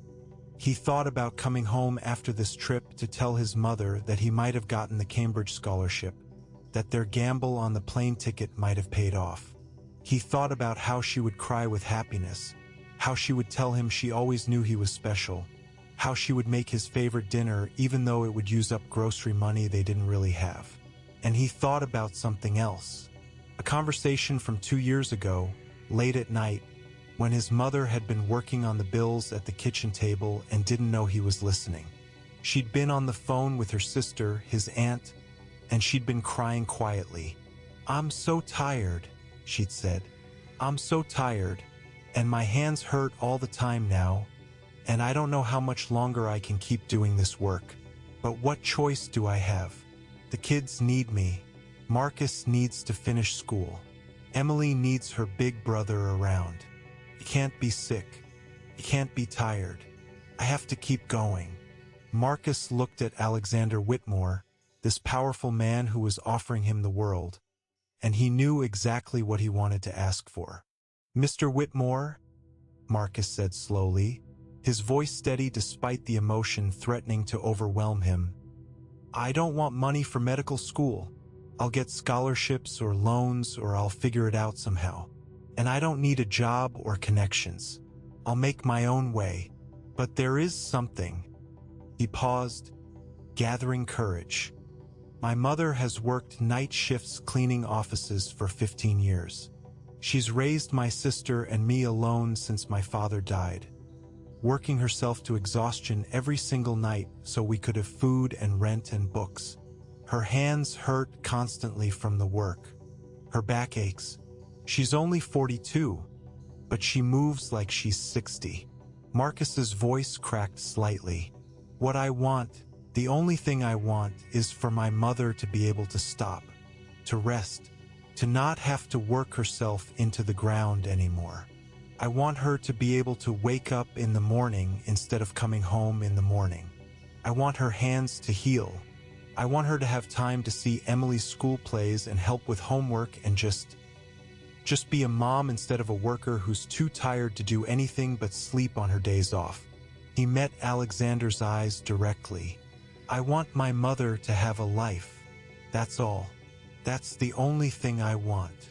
He thought about coming home after this trip to tell his mother that he might have gotten the Cambridge scholarship, that their gamble on the plane ticket might have paid off. He thought about how she would cry with happiness, how she would tell him she always knew he was special, how she would make his favorite dinner even though it would use up grocery money they didn't really have. And he thought about something else. A conversation from 2 years ago, late at night, when his mother had been working on the bills at the kitchen table and didn't know he was listening. She'd been on the phone with her sister, his aunt, and she'd been crying quietly. "I'm so tired," she'd said. "I'm so tired, and my hands hurt all the time now, and I don't know how much longer I can keep doing this work. But what choice do I have? The kids need me. Marcus needs to finish school. Emily needs her big brother around. I can't be sick. I can't be tired. I have to keep going." Marcus looked at Alexander Whitmore, this powerful man who was offering him the world, and he knew exactly what he wanted to ask for. "Mr. Whitmore," Marcus said slowly, his voice steady despite the emotion threatening to overwhelm him. "I don't want money for medical school. I'll get scholarships or loans or I'll figure it out somehow. And I don't need a job or connections. I'll make my own way. But there is something." He paused, gathering courage. "My mother has worked night shifts cleaning offices for 15 years. She's raised my sister and me alone since my father died, working herself to exhaustion every single night so we could have food and rent and books. Her hands hurt constantly from the work. Her back aches. She's only 42, but she moves like she's 60. Marcus's voice cracked slightly. "What I want, the only thing I want, is for my mother to be able to stop, to rest, to not have to work herself into the ground anymore. I want her to be able to wake up in the morning instead of coming home in the morning. I want her hands to heal. I want her to have time to see Emily's school plays and help with homework and just be a mom instead of a worker who's too tired to do anything but sleep on her days off." He met Alexander's eyes directly. "I want my mother to have a life. That's all. That's the only thing I want.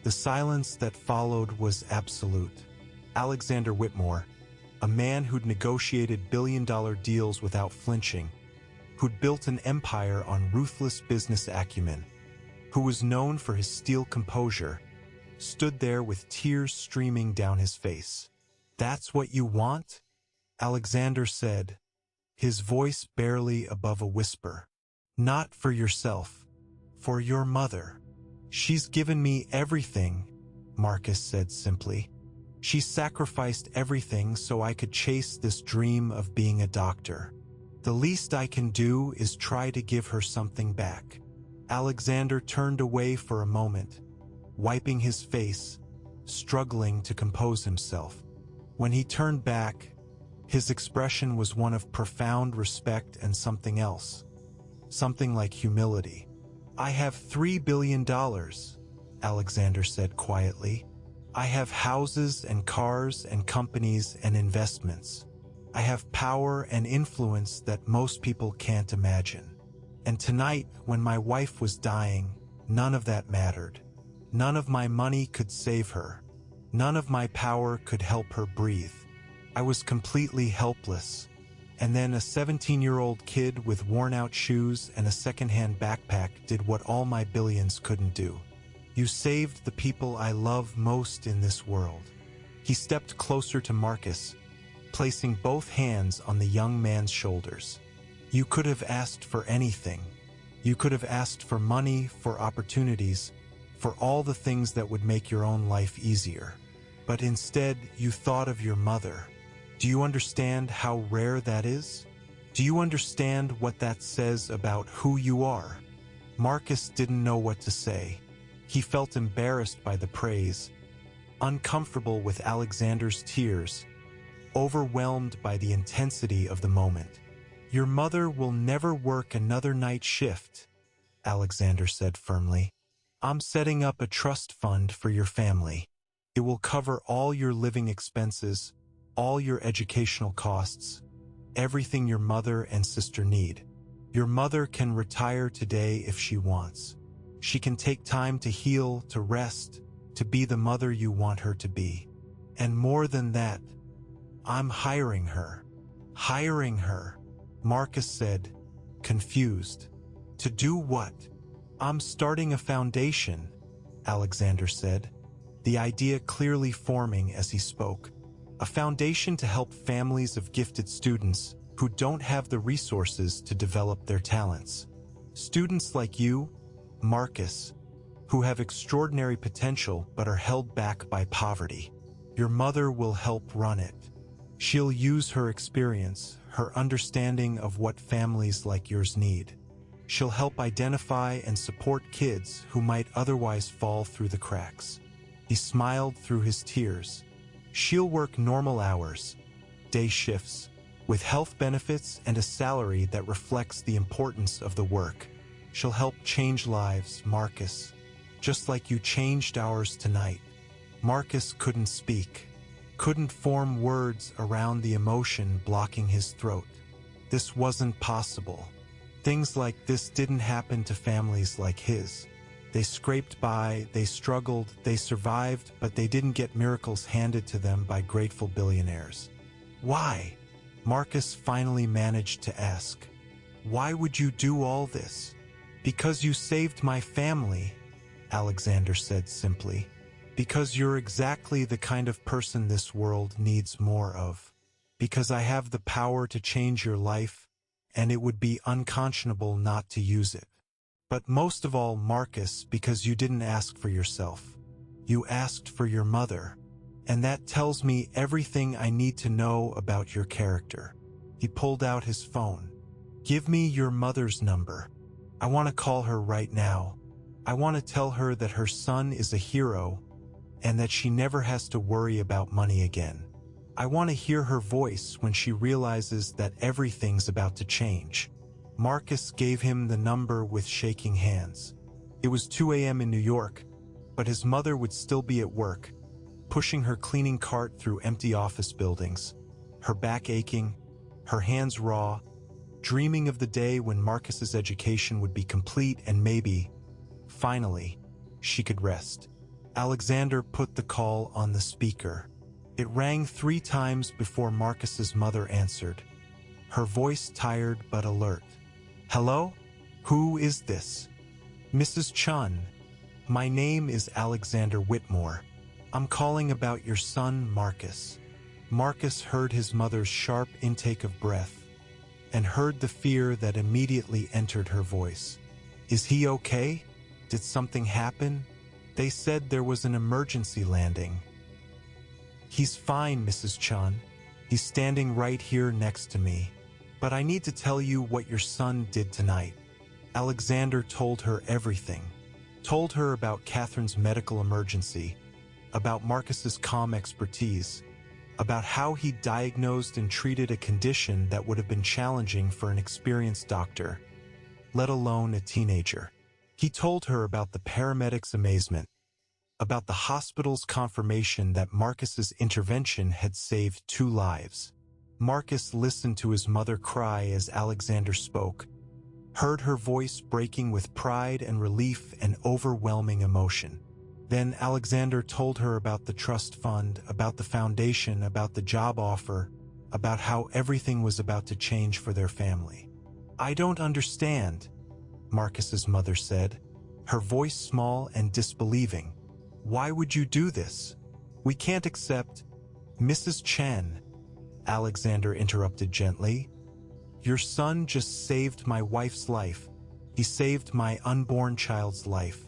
The silence that followed was absolute. Alexander Whitmore, a man who'd negotiated billion-dollar deals without flinching, who'd built an empire on ruthless business acumen, who was known for his steel composure, stood there with tears streaming down his face. "That's what you want?" Alexander said, his voice barely above a whisper. "Not for yourself, for your mother." "She's given me everything," Marcus said simply. "She sacrificed everything so I could chase this dream of being a doctor. The least I can do is try to give her something back." Alexander turned away for a moment, wiping his face, struggling to compose himself. When he turned back, his expression was one of profound respect and something else. Something like humility. "I have $3 billion, Alexander said quietly. "I have houses and cars and companies and investments. I have power and influence that most people can't imagine. And tonight, when my wife was dying, none of that mattered. None of my money could save her. None of my power could help her breathe. I was completely helpless. And then a 17-year-old kid with worn-out shoes and a second-hand backpack did what all my billions couldn't do. You saved the people I love most in this world." He stepped closer to Marcus, placing both hands on the young man's shoulders. "You could have asked for anything. You could have asked for money, for opportunities, for all the things that would make your own life easier. But instead, you thought of your mother. Do you understand how rare that is? Do you understand what that says about who you are?" Marcus didn't know what to say. He felt embarrassed by the praise, uncomfortable with Alexander's tears, overwhelmed by the intensity of the moment. "Your mother will never work another night shift," Alexander said firmly. "I'm setting up a trust fund for your family. It will cover all your living expenses, all your educational costs, everything your mother and sister need. Your mother can retire today if she wants. She can take time to heal, to rest, to be the mother you want her to be. And more than that, I'm hiring her." "Hiring her," Marcus said, confused. "To do what?" "I'm starting a foundation," Alexander said, the idea clearly forming as he spoke. "A foundation to help families of gifted students who don't have the resources to develop their talents. Students like you, Marcus, who have extraordinary potential but are held back by poverty. Your mother will help run it. She'll use her experience, her understanding of what families like yours need. She'll help identify and support kids who might otherwise fall through the cracks." He smiled through his tears. "She'll work normal hours, day shifts, with health benefits and a salary that reflects the importance of the work. She'll help change lives, Marcus, just like you changed ours tonight." Marcus couldn't speak, couldn't form words around the emotion blocking his throat. This wasn't possible. Things like this didn't happen to families like his. They scraped by, they struggled, they survived, but they didn't get miracles handed to them by grateful billionaires. "Why?" Marcus finally managed to ask. "Why would you do all this?" "Because you saved my family," Alexander said simply. "Because you're exactly the kind of person this world needs more of. Because I have the power to change your life, and it would be unconscionable not to use it. But most of all, Marcus, because you didn't ask for yourself. You asked for your mother. And that tells me everything I need to know about your character." He pulled out his phone. "Give me your mother's number. I want to call her right now. I want to tell her that her son is a hero and that she never has to worry about money again. I want to hear her voice when she realizes that everything's about to change." Marcus gave him the number with shaking hands. It was 2 a.m. in New York, but his mother would still be at work, pushing her cleaning cart through empty office buildings, her back aching, her hands raw, dreaming of the day when Marcus's education would be complete and maybe, finally, she could rest. Alexander put the call on the speaker. It rang 3 times before Marcus's mother answered, her voice tired but alert. "Hello? Who is this?" "Mrs. Chun. My name is Alexander Whitmore. I'm calling about your son, Marcus." Marcus heard his mother's sharp intake of breath and heard the fear that immediately entered her voice. "Is he okay? Did something happen? They said there was an emergency landing." "He's fine, Mrs. Chun. He's standing right here next to me. But I need to tell you what your son did tonight." Alexander told her everything. Told her about Catherine's medical emergency, about Marcus's calm expertise, about how he diagnosed and treated a condition that would have been challenging for an experienced doctor, let alone a teenager. He told her about the paramedics' amazement, about the hospital's confirmation that Marcus's intervention had saved 2 lives. Marcus listened to his mother cry as Alexander spoke, heard her voice breaking with pride and relief and overwhelming emotion. Then Alexander told her about the trust fund, about the foundation, about the job offer, about how everything was about to change for their family. "I don't understand," Marcus's mother said, her voice small and disbelieving. "Why would you do this? We can't accept—" "Mrs. Chen," Alexander interrupted gently, "your son just saved my wife's life. He saved my unborn child's life.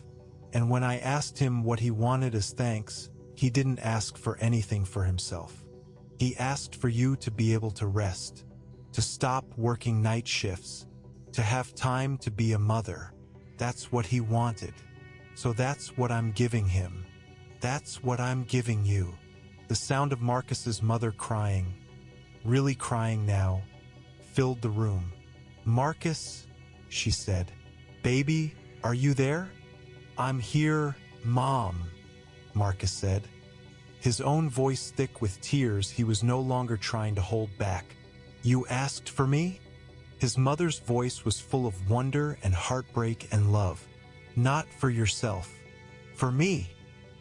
And when I asked him what he wanted as thanks, he didn't ask for anything for himself. He asked for you to be able to rest, to stop working night shifts, to have time to be a mother. That's what he wanted. So that's what I'm giving him. That's what I'm giving you." The sound of Marcus's mother crying, really crying now, filled the room. "Marcus," she said. "Baby, are you there?" "I'm here, Mom," Marcus said. His own voice thick with tears he was no longer trying to hold back. "You asked for me?" His mother's voice was full of wonder and heartbreak and love. "Not for yourself. For me.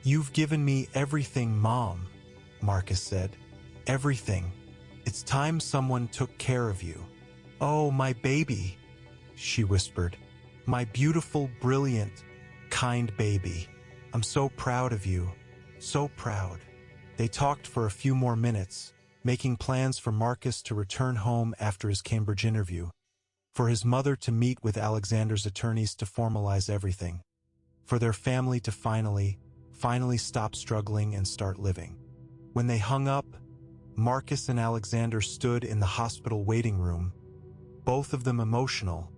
You've given me everything, Mom," Marcus said. "Everything. It's time someone took care of you." "Oh, my baby," she whispered. "My beautiful, brilliant, kind baby. I'm so proud of you. So proud." They talked for a few more minutes, making plans for Marcus to return home after his Cambridge interview, for his mother to meet with Alexander's attorneys to formalize everything, for their family to finally stop struggling and start living. When they hung up, Marcus and Alexander stood in the hospital waiting room, both of them emotional,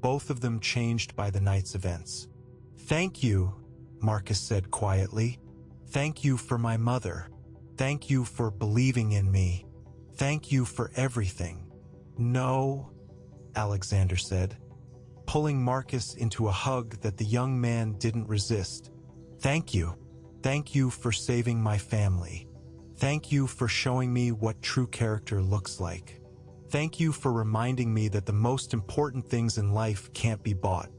both of them changed by the night's events. "Thank you," Marcus said quietly. "Thank you for my mother. Thank you for believing in me. Thank you for everything." "No," Alexander said, pulling Marcus into a hug that the young man didn't resist. "Thank you. Thank you for saving my family. Thank you for showing me what true character looks like. Thank you for reminding me that the most important things in life can't be bought.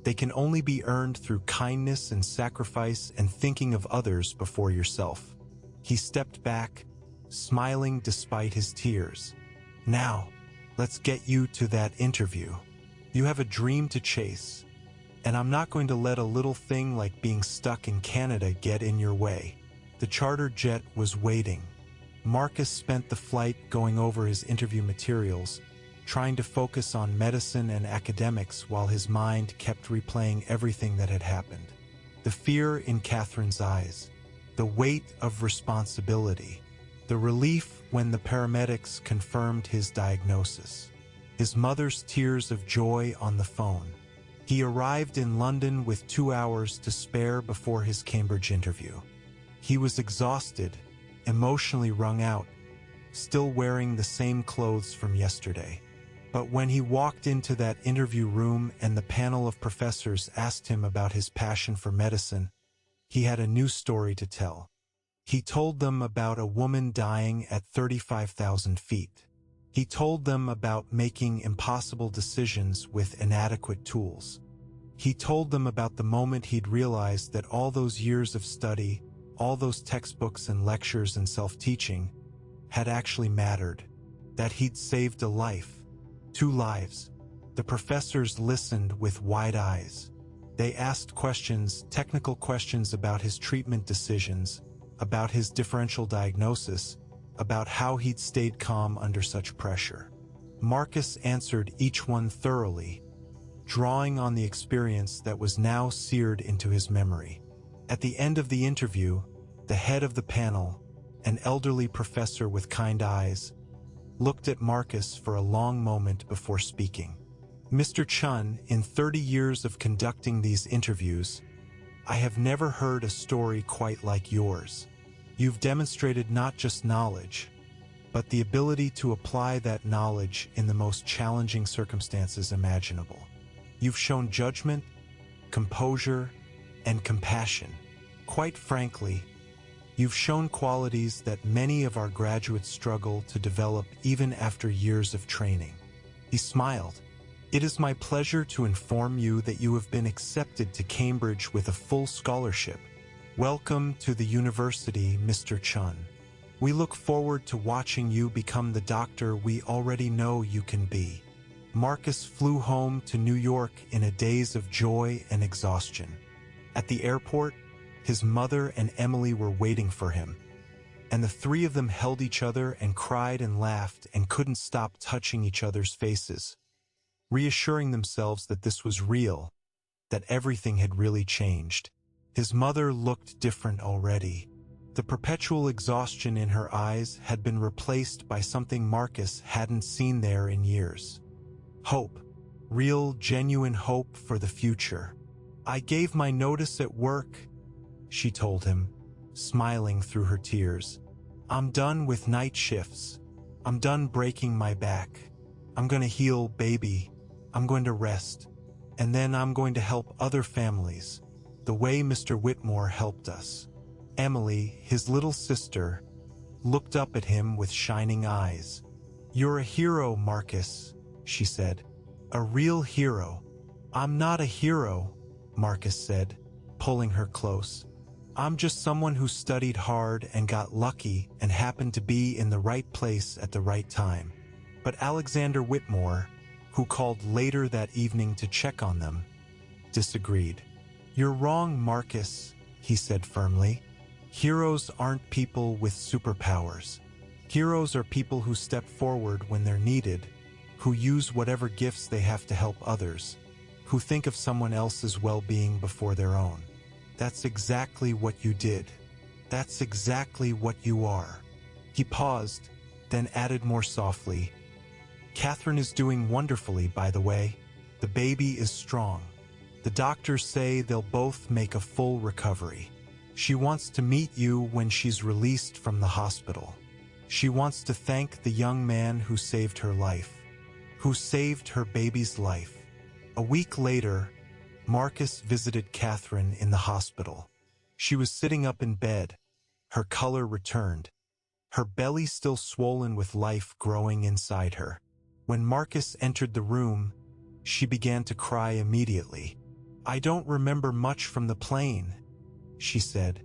They can only be earned through kindness and sacrifice and thinking of others before yourself." He stepped back, smiling despite his tears. "Now, let's get you to that interview. You have a dream to chase, and I'm not going to let a little thing like being stuck in Canada get in your way." The charter jet was waiting. Marcus spent the flight going over his interview materials, trying to focus on medicine and academics while his mind kept replaying everything that had happened. The fear in Catherine's eyes, the weight of responsibility, the relief when the paramedics confirmed his diagnosis, his mother's tears of joy on the phone. He arrived in London with 2 hours to spare before his Cambridge interview. He was exhausted, emotionally wrung out, still wearing the same clothes from yesterday. But when he walked into that interview room and the panel of professors asked him about his passion for medicine, he had a new story to tell. He told them about a woman dying at 35,000 feet. He told them about making impossible decisions with inadequate tools. He told them about the moment he'd realized that all those years of study, all those textbooks and lectures and self-teaching, had actually mattered. That he'd saved a life. 2 lives. The professors listened with wide eyes. They asked questions, technical questions about his treatment decisions, about his differential diagnosis, about how he'd stayed calm under such pressure. Marcus answered each one thoroughly, drawing on the experience that was now seared into his memory. At the end of the interview, the head of the panel, an elderly professor with kind eyes, looked at Marcus for a long moment before speaking. Mr. Chun, in 30 years of conducting these interviews, I have never heard a story quite like yours. You've demonstrated not just knowledge, but the ability to apply that knowledge in the most challenging circumstances imaginable. You've shown judgment, composure, and compassion. Quite frankly, you've shown qualities that many of our graduates struggle to develop even after years of training. He smiled. It is my pleasure to inform you that you have been accepted to Cambridge with a full scholarship. Welcome to the university, Mr. Chun. We look forward to watching you become the doctor we already know you can be. Marcus flew home to New York in a daze of joy and exhaustion. At the airport, his mother and Emily were waiting for him, and the 3 of them held each other and cried and laughed and couldn't stop touching each other's faces, reassuring themselves that this was real, that everything had really changed. His mother looked different already. The perpetual exhaustion in her eyes had been replaced by something Marcus hadn't seen there in years. Hope. Real, genuine hope for the future. I gave my notice at work, she told him, smiling through her tears. I'm done with night shifts. I'm done breaking my back. I'm going to heal, baby. I'm going to rest. And then I'm going to help other families, the way Mr. Whitmore helped us. Emily, his little sister, looked up at him with shining eyes. You're a hero, Marcus, she said. A real hero. I'm not a hero, Marcus said, pulling her close. I'm just someone who studied hard and got lucky and happened to be in the right place at the right time. But Alexander Whitmore, who called later that evening to check on them, disagreed. You're wrong, Marcus, he said firmly. Heroes aren't people with superpowers. Heroes are people who step forward when they're needed, who use whatever gifts they have to help others, who think of someone else's well-being before their own. That's exactly what you did. That's exactly what you are. He paused, then added more softly, Catherine is doing wonderfully, by the way. The baby is strong. The doctors say they'll both make a full recovery. She wants to meet you when she's released from the hospital. She wants to thank the young man who saved her life, who saved her baby's life. A week later, Marcus visited Catherine in the hospital. She was sitting up in bed, her color returned, her belly still swollen with life growing inside her. When Marcus entered the room, she began to cry immediately. I don't remember much from the plane, she said,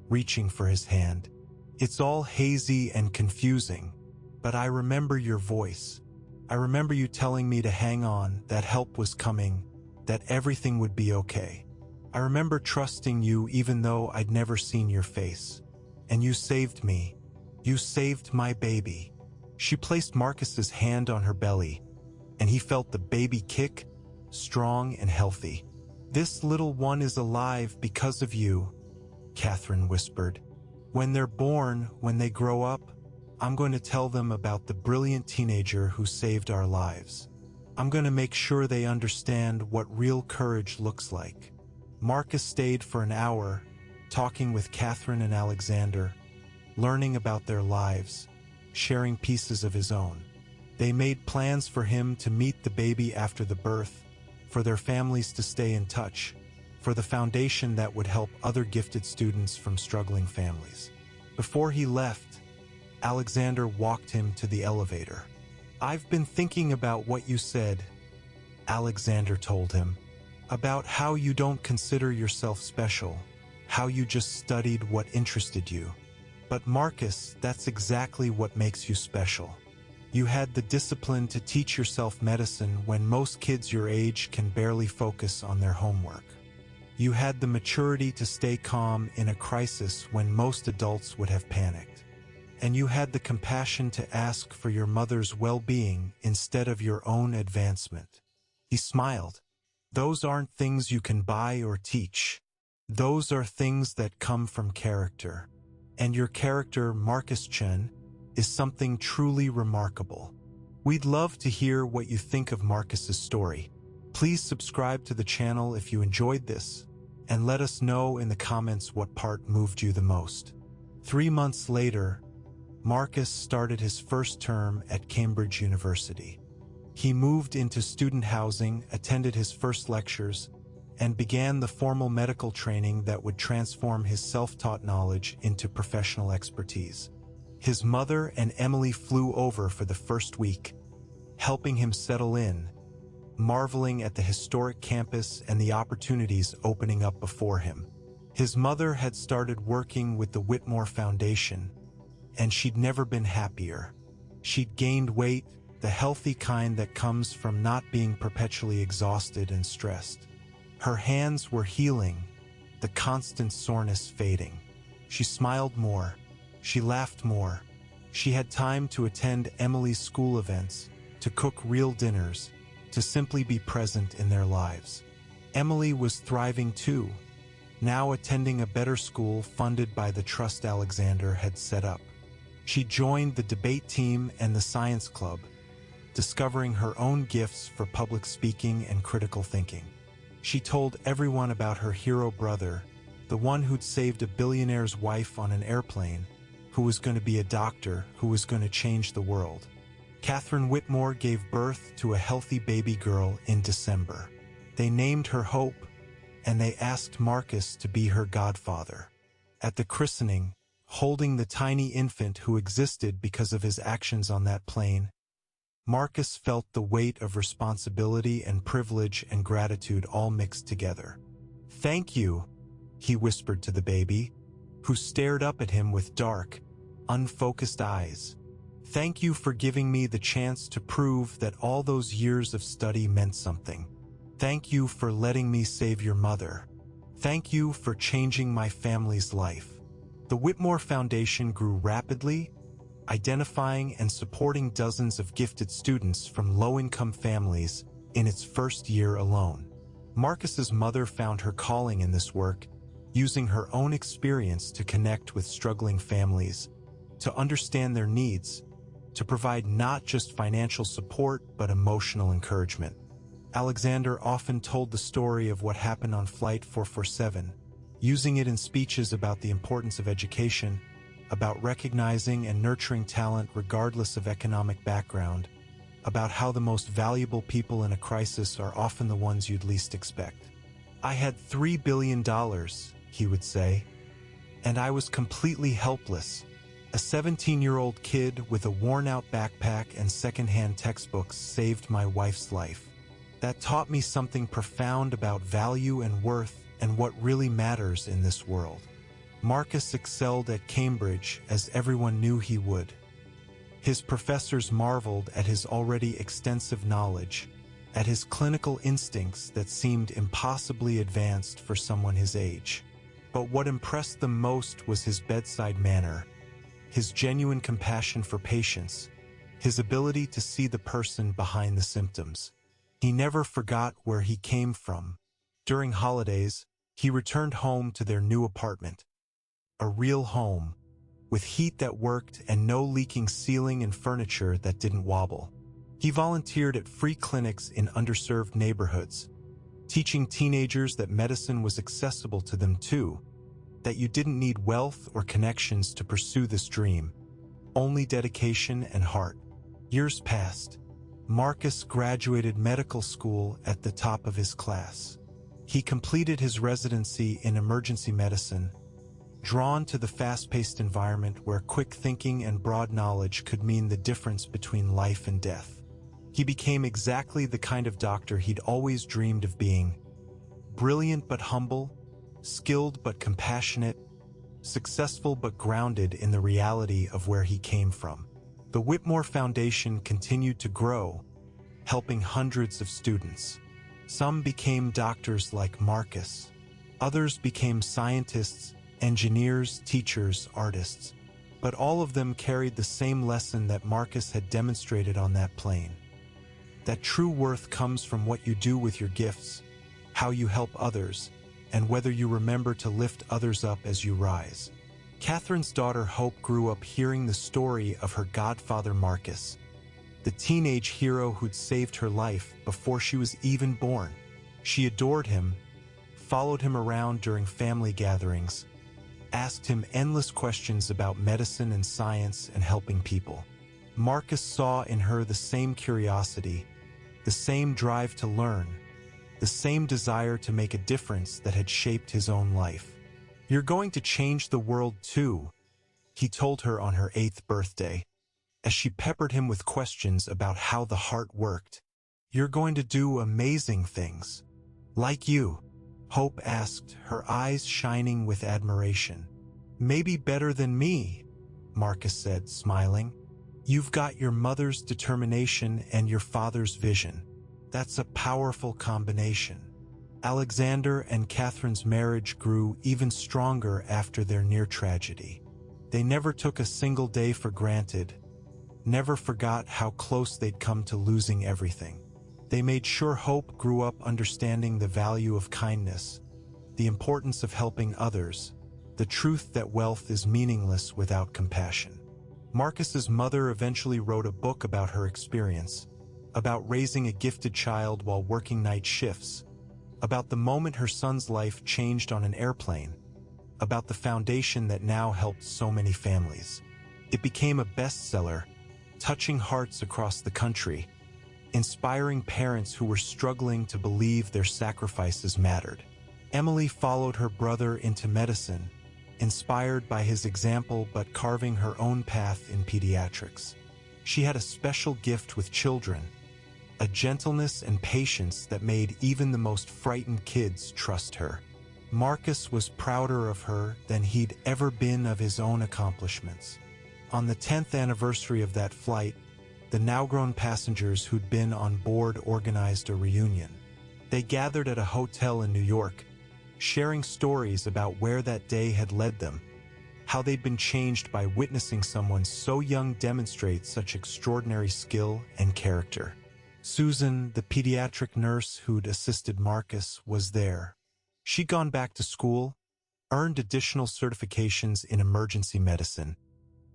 reaching for his hand. It's all hazy and confusing, but I remember your voice. I remember you telling me to hang on, that help was coming, that everything would be okay. I remember trusting you even though I'd never seen your face. And you saved me. You saved my baby. She placed Marcus's hand on her belly, and he felt the baby kick, strong and healthy. This little one is alive because of you, Catherine whispered. When they're born, when they grow up, I'm going to tell them about the brilliant teenager who saved our lives. I'm going to make sure they understand what real courage looks like. Marcus stayed for an hour, talking with Catherine and Alexander, learning about their lives, sharing pieces of his own. They made plans for him to meet the baby after the birth, for their families to stay in touch, for the foundation that would help other gifted students from struggling families. Before he left, Alexander walked him to the elevator. I've been thinking about what you said, Alexander told him. about how you don't consider yourself special, how you just studied what interested you. But Marcus, that's exactly what makes you special. You had the discipline to teach yourself medicine when most kids your age can barely focus on their homework. You had the maturity to stay calm in a crisis when most adults would have panicked. And you had the compassion to ask for your mother's well-being instead of your own advancement. He smiled. Those aren't things you can buy or teach. Those are things that come from character. And your character, Marcus Chen, is something truly remarkable. We'd love to hear what you think of Marcus's story. Please subscribe to the channel if you enjoyed this, and let us know in the comments what part moved you the most. 3 months later, Marcus started his first term at Cambridge University. He moved into student housing, attended his first lectures, and began the formal medical training that would transform his self-taught knowledge into professional expertise. His mother and Emily flew over for the first week, helping him settle in, marveling at the historic campus and the opportunities opening up before him. His mother had started working with the Whitmore Foundation, and she'd never been happier. She'd gained weight, the healthy kind that comes from not being perpetually exhausted and stressed. Her hands were healing, the constant soreness fading. She smiled more. She laughed more. She had time to attend Emily's school events, to cook real dinners, to simply be present in their lives. Emily was thriving too, now attending a better school funded by the trust Alexander had set up. She joined the debate team and the science club, discovering her own gifts for public speaking and critical thinking. She told everyone about her hero brother, the one who'd saved a billionaire's wife on an airplane, who was going to be a doctor, who was going to change the world. Catherine Whitmore gave birth to a healthy baby girl in December. They named her Hope, and they asked Marcus to be her godfather. At the christening, holding the tiny infant who existed because of his actions on that plane, Marcus felt the weight of responsibility and privilege and gratitude all mixed together. "Thank you," he whispered to the baby, who stared up at him with dark, unfocused eyes. "Thank you for giving me the chance to prove that all those years of study meant something. Thank you for letting me save your mother. Thank you for changing my family's life." The Whitmore Foundation grew rapidly, identifying and supporting dozens of gifted students from low-income families in its first year alone. Marcus's mother found her calling in this work, using her own experience to connect with struggling families, to understand their needs, to provide not just financial support but emotional encouragement. Alexander often told the story of what happened on Flight 447, using it in speeches about the importance of education, about recognizing and nurturing talent regardless of economic background, about how the most valuable people in a crisis are often the ones you'd least expect. "I had $3 billion, he would say, and I was completely helpless. A 17-year-old kid with a worn-out backpack and secondhand textbooks saved my wife's life. That taught me something profound about value and worth and what really matters in this world." Marcus excelled at Cambridge as everyone knew he would. His professors marveled at his already extensive knowledge, at his clinical instincts that seemed impossibly advanced for someone his age. But what impressed them most was his bedside manner, his genuine compassion for patients, his ability to see the person behind the symptoms. He never forgot where he came from. During holidays, he returned home to their new apartment. A real home, with heat that worked and no leaking ceiling and furniture that didn't wobble. He volunteered at free clinics in underserved neighborhoods, teaching teenagers that medicine was accessible to them too, that you didn't need wealth or connections to pursue this dream, only dedication and heart. Years passed. Marcus graduated medical school at the top of his class. He completed his residency in emergency medicine, drawn to the fast-paced environment where quick thinking and broad knowledge could mean the difference between life and death. He became exactly the kind of doctor he'd always dreamed of being, brilliant but humble, skilled but compassionate, successful but grounded in the reality of where he came from. The Whitmore Foundation continued to grow, helping hundreds of students. Some became doctors like Marcus. Others became scientists, engineers, teachers, artists. But all of them carried the same lesson that Marcus had demonstrated on that plane. That true worth comes from what you do with your gifts, how you help others, and whether you remember to lift others up as you rise. Catherine's daughter Hope grew up hearing the story of her godfather Marcus, the teenage hero who'd saved her life before she was even born. She adored him, followed him around during family gatherings, asked him endless questions about medicine and science and helping people. Marcus saw in her the same curiosity, the same drive to learn, the same desire to make a difference that had shaped his own life. "You're going to change the world too," he told her on her 8th birthday, as she peppered him with questions about how the heart worked. "You're going to do amazing things. Like you," Hope asked, her eyes shining with admiration. "Maybe better than me," Marcus said, smiling. "You've got your mother's determination and your father's vision. That's a powerful combination." Alexander and Catherine's marriage grew even stronger after their near tragedy. They never took a single day for granted, never forgot how close they'd come to losing everything. They made sure Hope grew up understanding the value of kindness, the importance of helping others, the truth that wealth is meaningless without compassion. Marcus's mother eventually wrote a book about her experience, about raising a gifted child while working night shifts, about the moment her son's life changed on an airplane, about the foundation that now helped so many families. It became a bestseller, touching hearts across the country, inspiring parents who were struggling to believe their sacrifices mattered. Emily followed her brother into medicine, inspired by his example but carving her own path in pediatrics. She had a special gift with children, a gentleness and patience that made even the most frightened kids trust her. Marcus was prouder of her than he'd ever been of his own accomplishments. On the 10th anniversary of that flight, the now-grown passengers who'd been on board organized a reunion. They gathered at a hotel in New York, sharing stories about where that day had led them, how they'd been changed by witnessing someone so young demonstrate such extraordinary skill and character. Susan, the pediatric nurse who'd assisted Marcus, was there. She'd gone back to school, earned additional certifications in emergency medicine,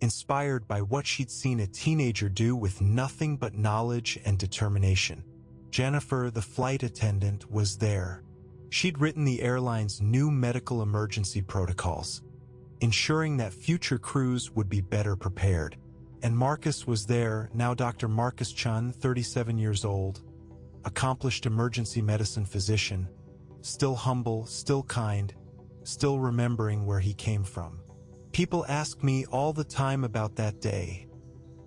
inspired by what she'd seen a teenager do with nothing but knowledge and determination. Jennifer, the flight attendant, was there. She'd written the airline's new medical emergency protocols, ensuring that future crews would be better prepared. And Marcus was there, now Dr. Marcus Chun, 37 years old, accomplished emergency medicine physician, still humble, still kind, still remembering where he came from. "People ask me all the time about that day,"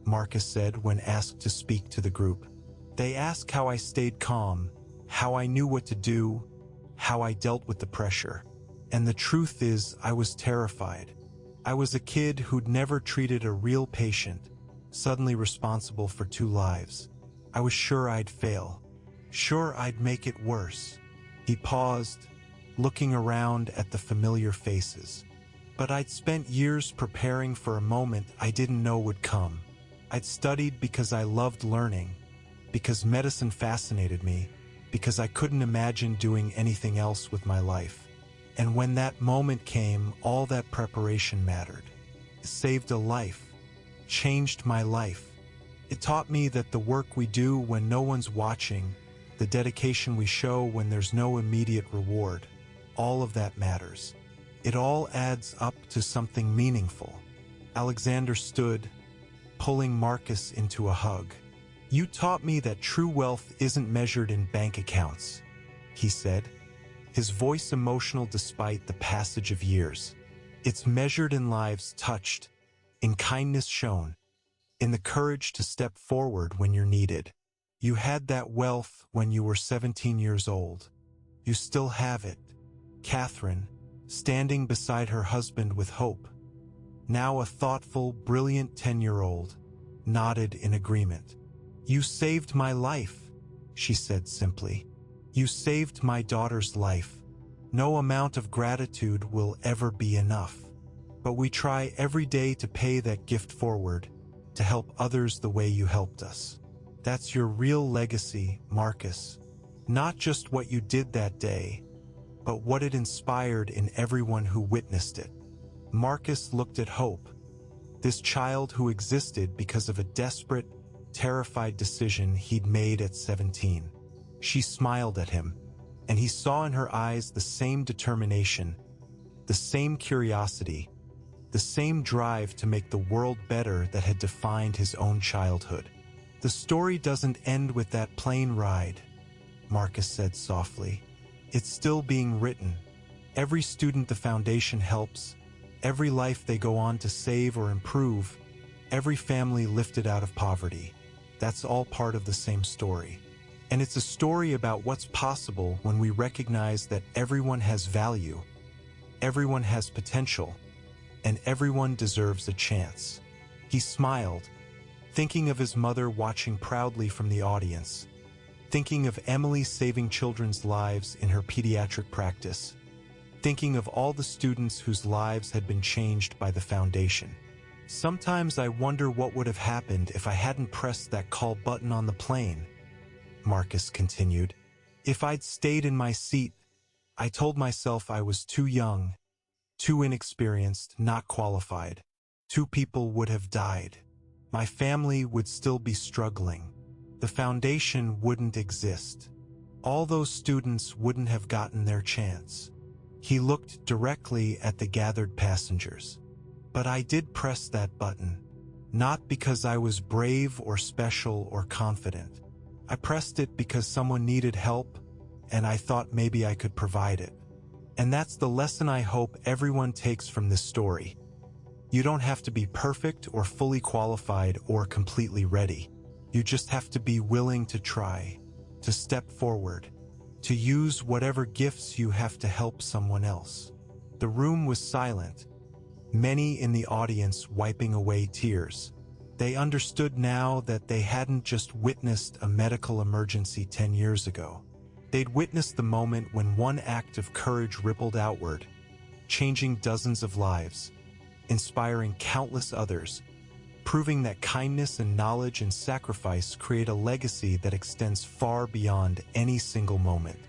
Marcus said when asked to speak to the group. "They ask how I stayed calm, how I knew what to do, how I dealt with the pressure. And the truth is, I was terrified. I was a kid who'd never treated a real patient, suddenly responsible for 2 lives. I was sure I'd fail, sure I'd make it worse." He paused, looking around at the familiar faces. "But I'd spent years preparing for a moment I didn't know would come. I'd studied because I loved learning, because medicine fascinated me, because I couldn't imagine doing anything else with my life. And when that moment came, all that preparation mattered. It saved a life, changed my life. It taught me that the work we do when no one's watching, the dedication we show when there's no immediate reward, all of that matters. It all adds up to something meaningful." Alexander stood, pulling Marcus into a hug. "You taught me that true wealth isn't measured in bank accounts," he said, his voice emotional despite the passage of years. "It's measured in lives touched, in kindness shown, in the courage to step forward when you're needed. You had that wealth when you were 17 years old, You still have it. Catherine, standing beside her husband with hope, now a thoughtful, brilliant 10-year-old, nodded in agreement. You saved my life, she said simply. You saved my daughter's life. No amount of gratitude will ever be enough. But we try every day to pay that gift forward, to help others the way you helped us. That's your real legacy, Marcus. Not just what you did that day, but what it inspired in everyone who witnessed it. Marcus looked at Hope, this child who existed because of a desperate, terrified decision he'd made at 17. She smiled at him, and he saw in her eyes the same determination, the same curiosity, the same drive to make the world better that had defined his own childhood. The story doesn't end with that plane ride, Marcus said softly. It's still being written. Every student the foundation helps, every life they go on to save or improve, every family lifted out of poverty. That's all part of the same story. And it's a story about what's possible when we recognize that everyone has value, everyone has potential, and everyone deserves a chance. He smiled, thinking of his mother watching proudly from the audience, thinking of Emily saving children's lives in her pediatric practice, thinking of all the students whose lives had been changed by the foundation. Sometimes I wonder what would have happened if I hadn't pressed that call button on the plane, Marcus continued. If I'd stayed in my seat, I told myself I was too young, too inexperienced, not qualified. 2 people would have died. My family would still be struggling. The foundation wouldn't exist. All those students wouldn't have gotten their chance. He looked directly at the gathered passengers. But I did press that button, not because I was brave or special or confident. I pressed it because someone needed help, and I thought maybe I could provide it. And that's the lesson I hope everyone takes from this story. You don't have to be perfect or fully qualified or completely ready. You just have to be willing to try, to step forward, to use whatever gifts you have to help someone else. The room was silent, many in the audience wiping away tears. They understood now that they hadn't just witnessed a medical emergency 10 years ago. They'd witnessed the moment when one act of courage rippled outward, changing dozens of lives, inspiring countless others, proving that kindness and knowledge and sacrifice create a legacy that extends far beyond any single moment.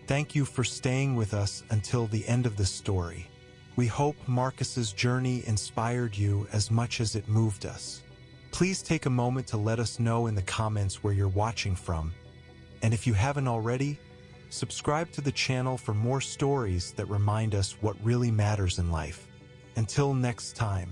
Thank you for staying with us until the end of this story. We hope Marcus's journey inspired you as much as it moved us. Please take a moment to let us know in the comments where you're watching from. And if you haven't already, subscribe to the channel for more stories that remind us what really matters in life. Until next time.